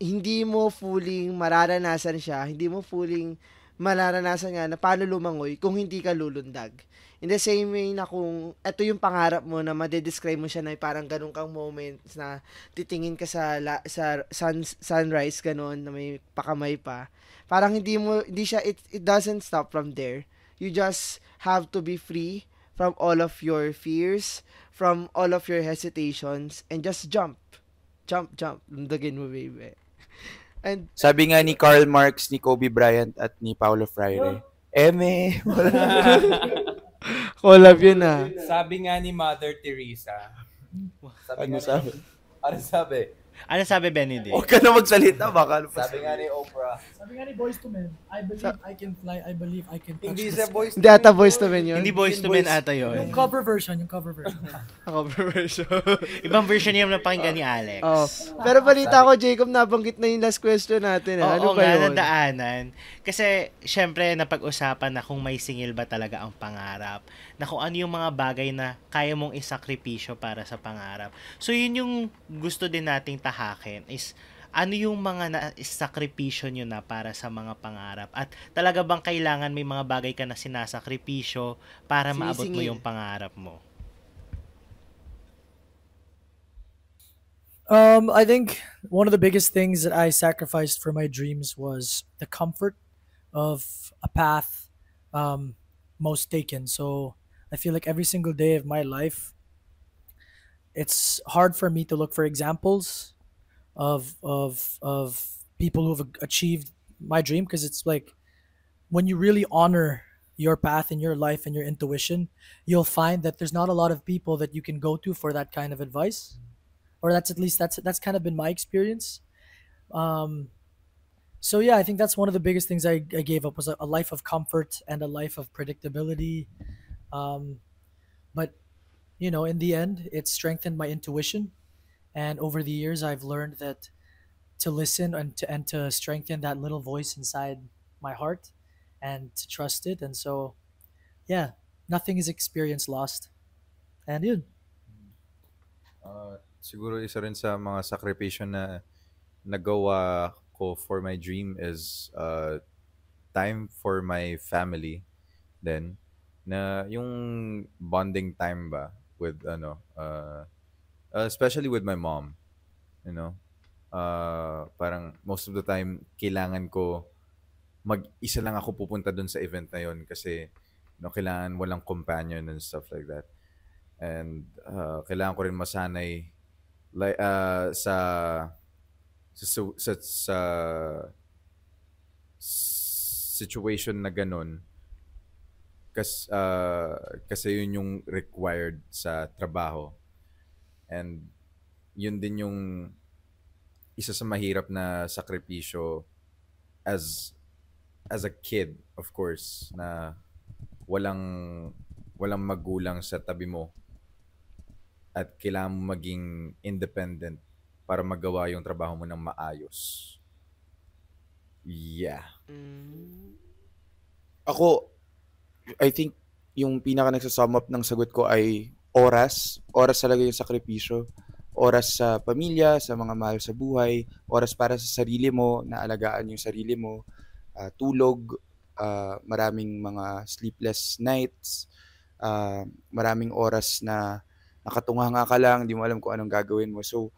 hindi mo fully mararanasan siya, hindi mo fully mararanasan nga na paano lumangoy kung hindi ka lulundag. In the same way na kung ito yung pangarap mo na madedescribe mo siya na parang ganun kang moments na titingin ka sa sunrise ganun na may pakamay pa. Parang hindi siya, it doesn't stop from there. You just have to be free from all of your fears, from all of your hesitations, and just jump. Jump. Lundagin mo, baby. And Sabi nga ni Karl Marx, ni Kobe Bryant, at ni Paulo Freire, Eme, collab yun ah. Sabi nga ni Mother Teresa. Ano sabi? Ano sabi? Ano sabi, Benedict? Huwag ka na magsalita, baka Sabi nga ni Oprah. Sabi nga ni Boyz II Men, I believe I can fly, I believe I can touch Hindi the sa sky. boys. Hindi ata Boyz II Men yun. Hindi Boyz II Men ata yun. Yung cover version. Cover version. Ibang version yung napakinggan ni Alex. Oh. Pero balita ko, Jacob, nabanggit na yung last question natin. Ano Oo ba nga, yun? nadaanan. Kasi, syempre, napag-usapan na kung may singil ba talaga ang pangarap. Na kung ano yung mga bagay na kaya mong isakripisyo para sa pangarap. So, yun yung gusto din nating tahakin is ano yung mga sakripisyo nyo na para sa mga pangarap? At talaga bang kailangan may mga bagay ka na sinasakripisyo para maabot mo yung pangarap mo? I think one of the biggest things that I sacrificed for my dreams was the comfort of a path most taken. So I feel like every single day of my life, it's hard for me to look for examples of people who've achieved my dream, because it's like when you really honor your path in your life and your intuition, you'll find that there's not a lot of people that you can go to for that kind of advice, or that's at least that's kind of been my experience. So yeah, I think that's one of the biggest things I gave up was a life of comfort and a life of predictability. But you know, in the end, it strengthened my intuition, and over the years, I've learned that to listen and to strengthen that little voice inside my heart, and to trust it. And so, yeah, nothing is experience lost. And yun. Siguro isa rin sa mga sakripisyo na nagawa ko for my dream is time for my family then, na yung bonding time ba with especially with my mom, you know. Parang most of the time kailangan ko mag-isa lang ako pupunta dun sa event na yon kasi kailangan walang companion and stuff like that. And kailangan ko rin masanay like sa situation na ganun kasi yun yung required sa trabaho. And yun din yung isa sa mahirap na sakripisyo as a kid, of course, na walang magulang sa tabi mo at kailangan mo maging independent para magawa yung trabaho mo ng maayos. Yeah. Ako, I think yung pinaka nagsasum up ng sagot ko ay oras. Oras talaga yung sakripisyo. Oras sa pamilya, sa mga mahal sa buhay. Oras para sa sarili mo, na alagaan yung sarili mo. Tulog, maraming mga sleepless nights. Maraming oras na nakatunganga ka lang, di mo alam kung anong gagawin mo. So,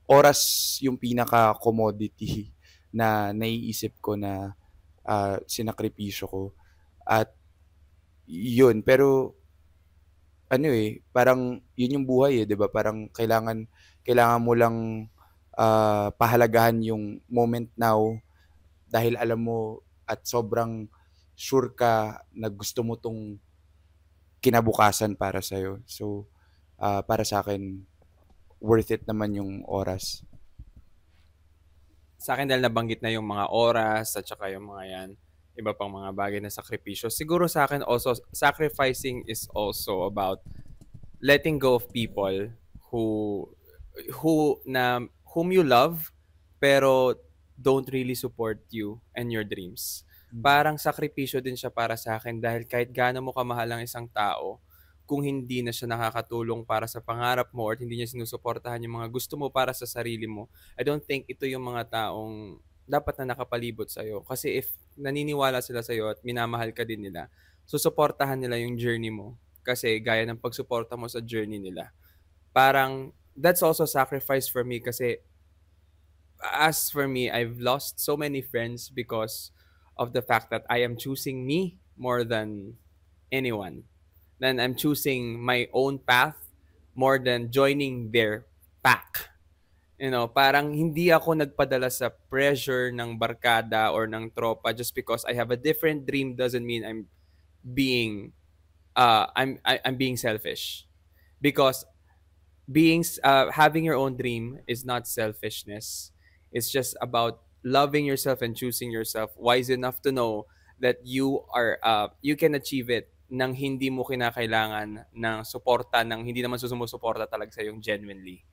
oras yung pinaka-commodity na naiisip ko na sinakripisyo ko. At yun, pero parang yun yung buhay di ba? Parang kailangan mo lang pahalagahan yung moment now dahil alam mo at sobrang sure ka na gusto mo tong kinabukasan para sa'yo. So, para sa akin, worth it naman yung oras. Sa akin dahil nabanggit na yung mga oras at saka yung mga yan, iba pang mga bagay na sakripisyo. Siguro sa akin also, sacrificing is also about letting go of people whom you love pero don't really support you and your dreams. Parang sakripisyo din siya para sa akin dahil kahit gaano mo kamahal ang isang tao, kung hindi na siya nakakatulong para sa pangarap mo or hindi niya sinusuportahan yung mga gusto mo para sa sarili mo, I don't think ito yung mga taong dapat na nakapalibot sa'yo. Kasi if naniniwala sila sa'yo at minamahal ka din nila, susuportahan nila yung journey mo. Kasi gaya ng pagsuporta mo sa journey nila. Parang, that's also sacrifice for me kasi as for me, I've lost so many friends because of the fact that I am choosing me more than anyone. Then I'm choosing my own path more than joining their pack. Parang hindi ako nagpadala sa pressure ng barkada or ng tropa just because I have a different dream doesn't mean I'm being I'm being selfish. Because having your own dream is not selfishness. It's just about loving yourself and choosing yourself wise enough to know that you can achieve it nang hindi mo kinakailangan ng suporta ng hindi naman sumusuporta talaga sa yung genuinely.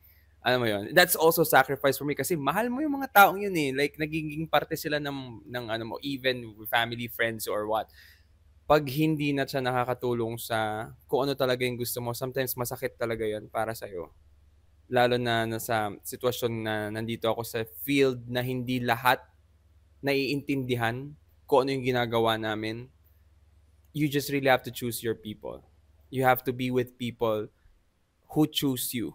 Alam mo yun? That's also sacrifice for me kasi mahal mo yung mga taong yun eh. Like, nagiging parte sila ng ano mo, even family, friends, or what. Pag hindi na siya nakakatulong sa kung ano talaga yung gusto mo, sometimes masakit talaga yan para sa'yo. Lalo na nasa sitwasyon na nandito ako sa field na hindi lahat naiintindihan kung ano yung ginagawa namin. You just really have to choose your people. You have to be with people who choose you.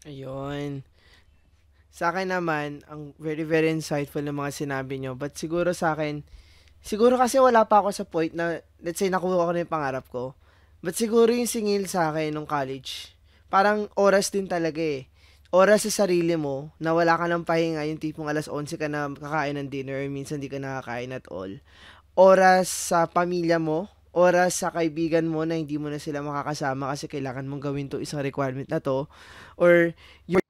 Ayun. Sa akin naman, ang very, very insightful ng mga sinabi nyo. But siguro sa akin, siguro kasi wala pa ako sa point na, let's say, nakuha ko na yung pangarap ko. But siguro yung singil sa akin nung college, parang oras din talaga eh. Oras sa sarili mo, na wala ka ng pahinga, yung tipong alas 11 ka na kakain ng dinner, or minsan di ka nakakain at all. Oras sa pamilya mo, oras sa kaibigan mo na hindi mo na sila makakasama kasi kailangan mong gawin to isang requirement na to. Or yung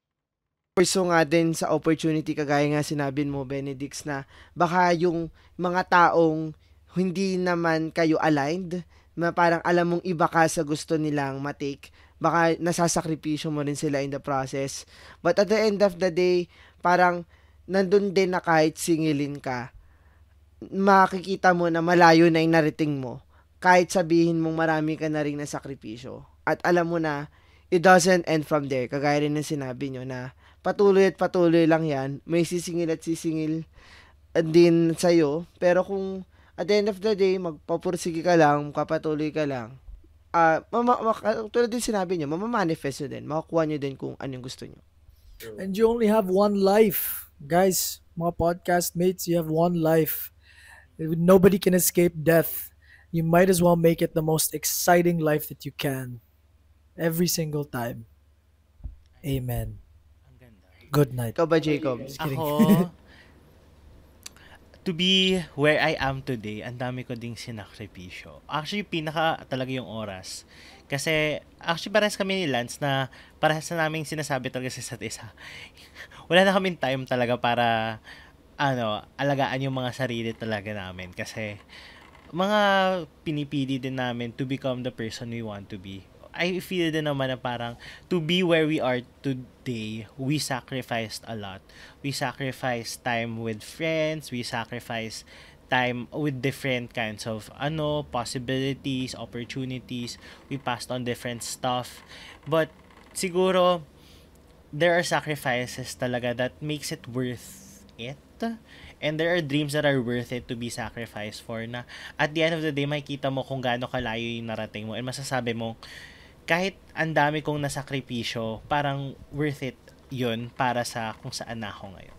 pursue nga din sa opportunity, kagaya nga sinabi mo, Benedix, na baka yung mga taong hindi naman kayo aligned, na parang alam mong iba ka sa gusto nilang matake, baka nasasakripisyo mo rin sila in the process. But at the end of the day, parang nandun din na kahit singilin ka, makikita mo na malayo na yung narating mo. Kahit sabihin mong marami ka na rin na sakripisyo. At alam mo na, it doesn't end from there. Kagaya rin ng sinabi nyo na patuloy at patuloy lang yan. May sisingil at sisingil din sa'yo. Pero kung at the end of the day, magpapursige ka lang, kapatuloy ka lang, tulad din sinabi nyo, mamamanifest nyo din. Makakuha nyo din kung anong gusto nyo. And you only have one life. Guys, mga podcast mates, you have one life. Nobody can escape death. You might as well make it the most exciting life that you can. Every single time. Amen. Good night. Ikaw ba, Jacob? Ako, to be where I am today, ang dami ko ding sinakripisyo. Actually, pinaka talaga yung oras. Kasi, actually, parehas kami ni Lance na parehas na namin sinasabi talaga sa isa't isa. Wala na kaming time talaga para, alagaan yung mga sarili talaga namin. Kasi, mga pinipili din namin to become the person we want to be. I feel din naman na parang to be where we are today, we sacrificed a lot. We sacrificed time with friends, we sacrificed time with different kinds of possibilities, opportunities. We passed on different stuff. But siguro there are sacrifices talaga that makes it worth it. And there are dreams that are worth it to be sacrificed for, na at the end of the day, makikita mo kung gaano kalayo yung narating mo and masasabi mo, kahit ang dami kong nasakripisyo, parang worth it yun para sa kung saan na ako ngayon.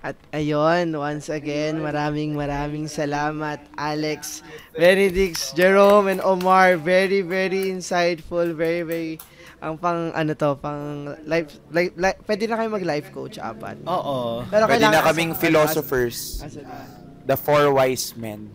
At ayun, once again, maraming salamat, Alex, Benedix, Jerome, and Omar. Very, very insightful, very, very, life, pwede na kayo mag-life coach, apat. Oo. Pero pwede na kailangan kaming philosophers. The four wise men.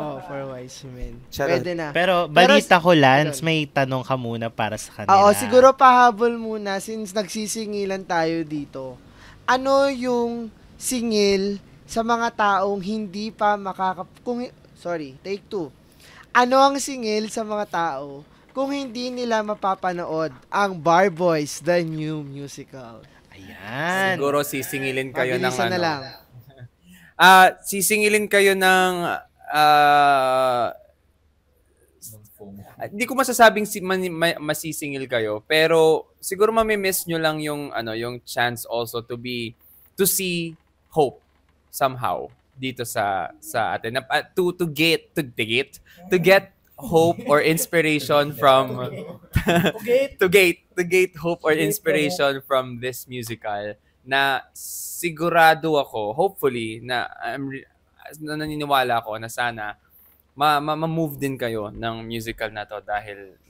Oh, for wise men. Charot. Pwede na. Pero balita ko, Lance, may tanong ka muna para sa kanila. Oo, siguro pahabol muna since nagsisingilan tayo dito. Ano yung singil sa mga taong hindi pa take 2. Ano ang singil sa mga tao kung hindi nila mapapanood ang Bar Boys, the new musical? Ayan. Siguro sisingilin kayo ng Mabilisan na lang. sisingilin kayo ng Hindi ko masasabing masisingil kayo, pero siguro mamimiss nyo lang yung yung chance also to see hope somehow dito sa atin. To get hope or inspiration from to get hope or inspiration from this musical na sigurado ako, hopefully, na naniniwala ako na sana ma-move din kayo ng musical na to dahil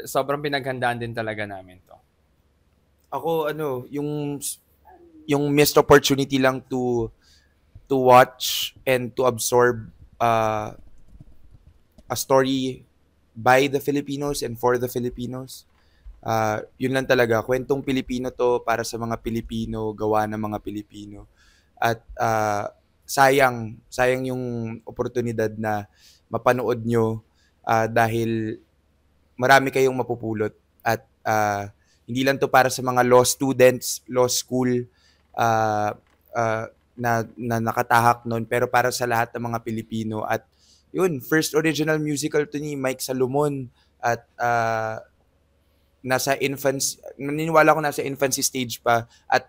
sobrang pinaghandaan din talaga namin to. Ako, yung missed opportunity lang to watch and to absorb a story by the Filipinos and for the Filipinos. Yun lang talaga. Kwentong Pilipino to para sa mga Pilipino, gawa ng mga Pilipino. At sayang yung oportunidad na mapanood nyo dahil marami kayong mapupulot. At hindi lang to para sa mga law students, law school na nakatahak nun, pero para sa lahat ng mga Pilipino. At yun, first original musical to ni Mike Salomon at naniniwala ko nasa infancy stage pa at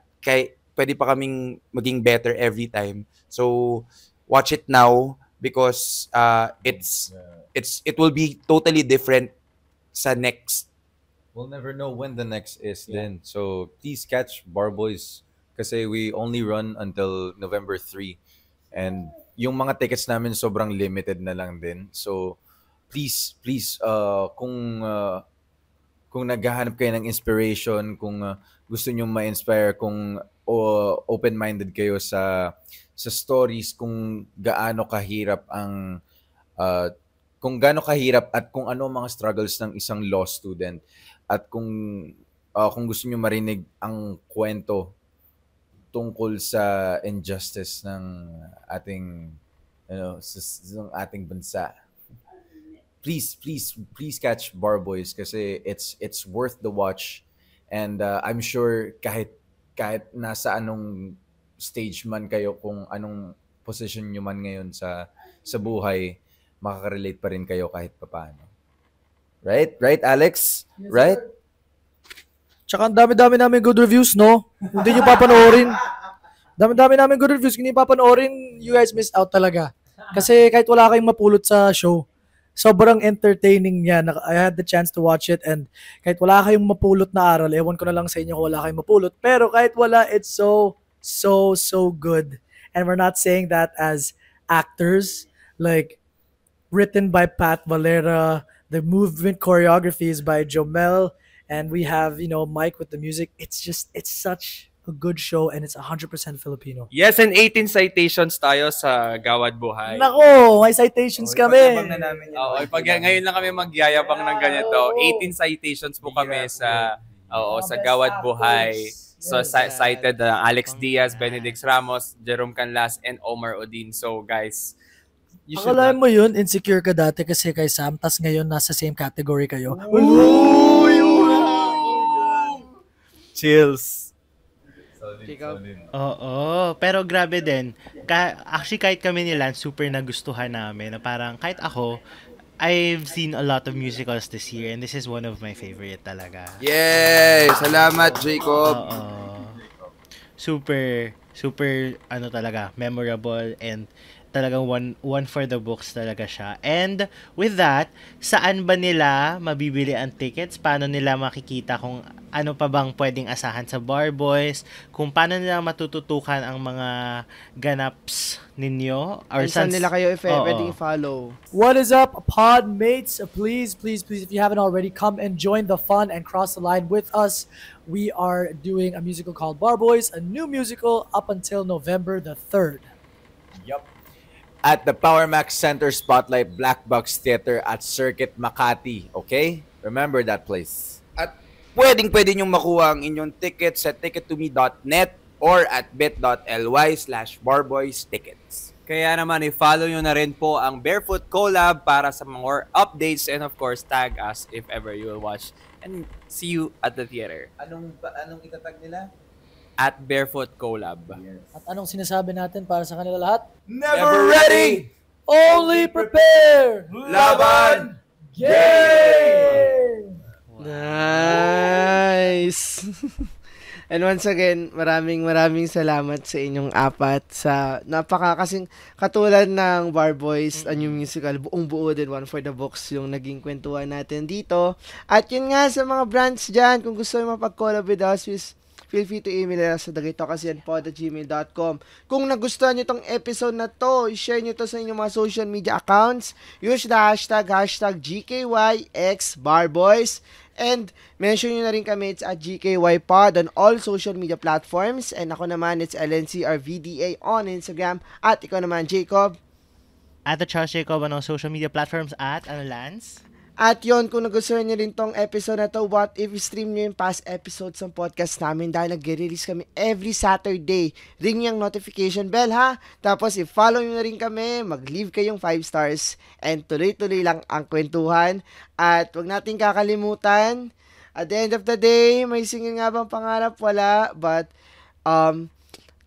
pwede pa kaming maging better every time. So watch it now because it will be totally different sa next. We'll never know when the next is then. So please catch Barboys kasi we only run until November 3 and yung mga tickets namin sobrang limited na lang din. So please kung naghahanap kayo ng inspiration, kung gusto niyo ma-inspire, kung open-minded kayo sa stories, kung gaano kahirap at kung ano mga struggles ng isang law student, at kung gusto niyo marinig ang kwento tungkol sa injustice ng ating ating bansa, please catch Barboys kasi it's worth the watch. And I'm sure kahit nasa anong stage man kayo, kung anong position nyo man ngayon sa buhay, makaka-relate pa rin kayo kahit papaano. Right, Alex? Yes, right? Sir. Tsaka ang dami-dami namin good reviews, no? Hindi nyo papanoorin. Dami-dami namin good reviews. Hindi nyo papanoorin, you guys missed out talaga. Kasi kahit wala kayong mapulot sa show, sobrang entertaining niya. I had the chance to watch it and kahit wala kayong mapulot na aral, ewan ko na lang sa inyo kung wala kayong mapulot. Pero kahit wala, it's so good. And we're not saying that as actors. Like, written by Pat Valera, the movement choreography is by Jomel, and we have, Mike with the music. It's such a good show and it's 100% Filipino. Yes, and 18 citations tayo sa Gawad Buhay. Nako, may citations kami. Ngayon lang kami magyayabang ng ganito. 18 citations po kami sa Gawad Buhay. So cited Alex Diaz, Benedict Ramos, Jerome Canlas, and Omar Odin. So guys, akalain mo yun, insecure ka dati kasi kay Sam, tas ngayon nasa same category kayo. Chills. Oo, pero grabe din. Actually, kahit kami ni Lance, super nagustuhan namin. Na parang, kahit ako, I've seen a lot of musicals this year and this is one of my favorite talaga. Yay! Salamat, Jacob! Oo. Super, talaga, memorable and talagang one for the books talaga siya. And with that, saan ba nila mabibili ang tickets? Paano nila makikita kung ano pa bang pwedeng asahan sa Barboys? Kung paano nila matututukan ang mga ganaps ninyo? Or saan nila kayo pwedeng i-follow? What is up, Podmates? Please, if you haven't already, come and join the fun and cross the line with us. We are doing a musical called Barboys, a new musical up until November the 3rd. Yup. At the Power Max Center Spotlight Black Box Theater at Circuit Makati. Okay? Remember that place. At pwede nyong makuha ang inyong tickets sa tickettome.net or at bit.ly/barboystickets. Kaya naman, i-follow nyo na rin po ang Barefoot Collab para sa more updates and of course, tag us if ever you will watch. And see you at the theater. Anong itatag nila? at Barefoot Collab. At anong sinasabi natin para sa kanila lahat? Never ready! Only prepare! Laban! Game! Nice! And once again, maraming salamat sa inyong apat sa kasing katulad ng Bar Boys, a new musical, buong buo din, one for the books yung naging kwentuhan natin dito. At yun nga sa mga brands dyan, kung gusto nyo mapag-collab with us, feel free to email us sa dagitokasianpod@gmail.com. Kung nagustuhan nyo tong episode na to, i-share nyo to sa inyong mga social media accounts. Use the hashtag GKYXBarboys. And mention nyo na rin kami, it's at GKYPod on all social media platforms. And ako naman, it's LNCRVDA on Instagram. At ikaw naman, Jacob. At the Charles Jacob on all social media platforms at Lance. At yon, kung nagustuhan nyo rin tong episode na to, what if stream nyo yung past episodes ng podcast namin dahil nag-release kami every Saturday. Ring yung notification bell, ha? Tapos i-follow nyo na rin kami, mag-leave kayong 5 stars, and tuloy-tuloy lang ang kwentuhan. At wag natin kakalimutan, at the end of the day, may singil nga bang pangarap? Wala, but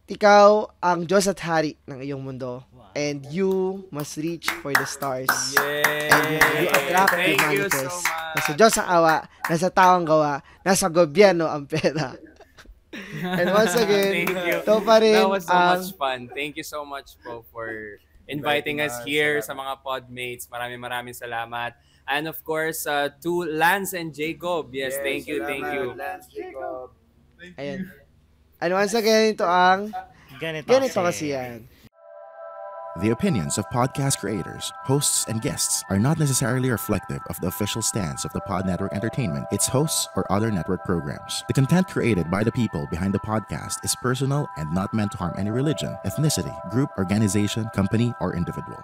ikaw ang Diyos at Hari ng iyong mundo. And you must reach for the stars. Yay! And you attract, you Thank you manifest. so much. Nasa Diyos ang awa, nasa tao ang gawa, nasa gobyerno ang pera. And once again, Thank you. to pa rin That was so ang much fun. Thank you so much po for inviting us here sa mga podmates. Maraming salamat. And of course, to Lance and Jacob. Yes, thank you. Lance, Jacob. Ayan. And once again, ito ang Ganito Kasi Yan. The opinions of podcast creators, hosts, and guests are not necessarily reflective of the official stance of the Pod Network Entertainment, its hosts, or other network programs. The content created by the people behind the podcast is personal and not meant to harm any religion, ethnicity, group, organization, company, or individual.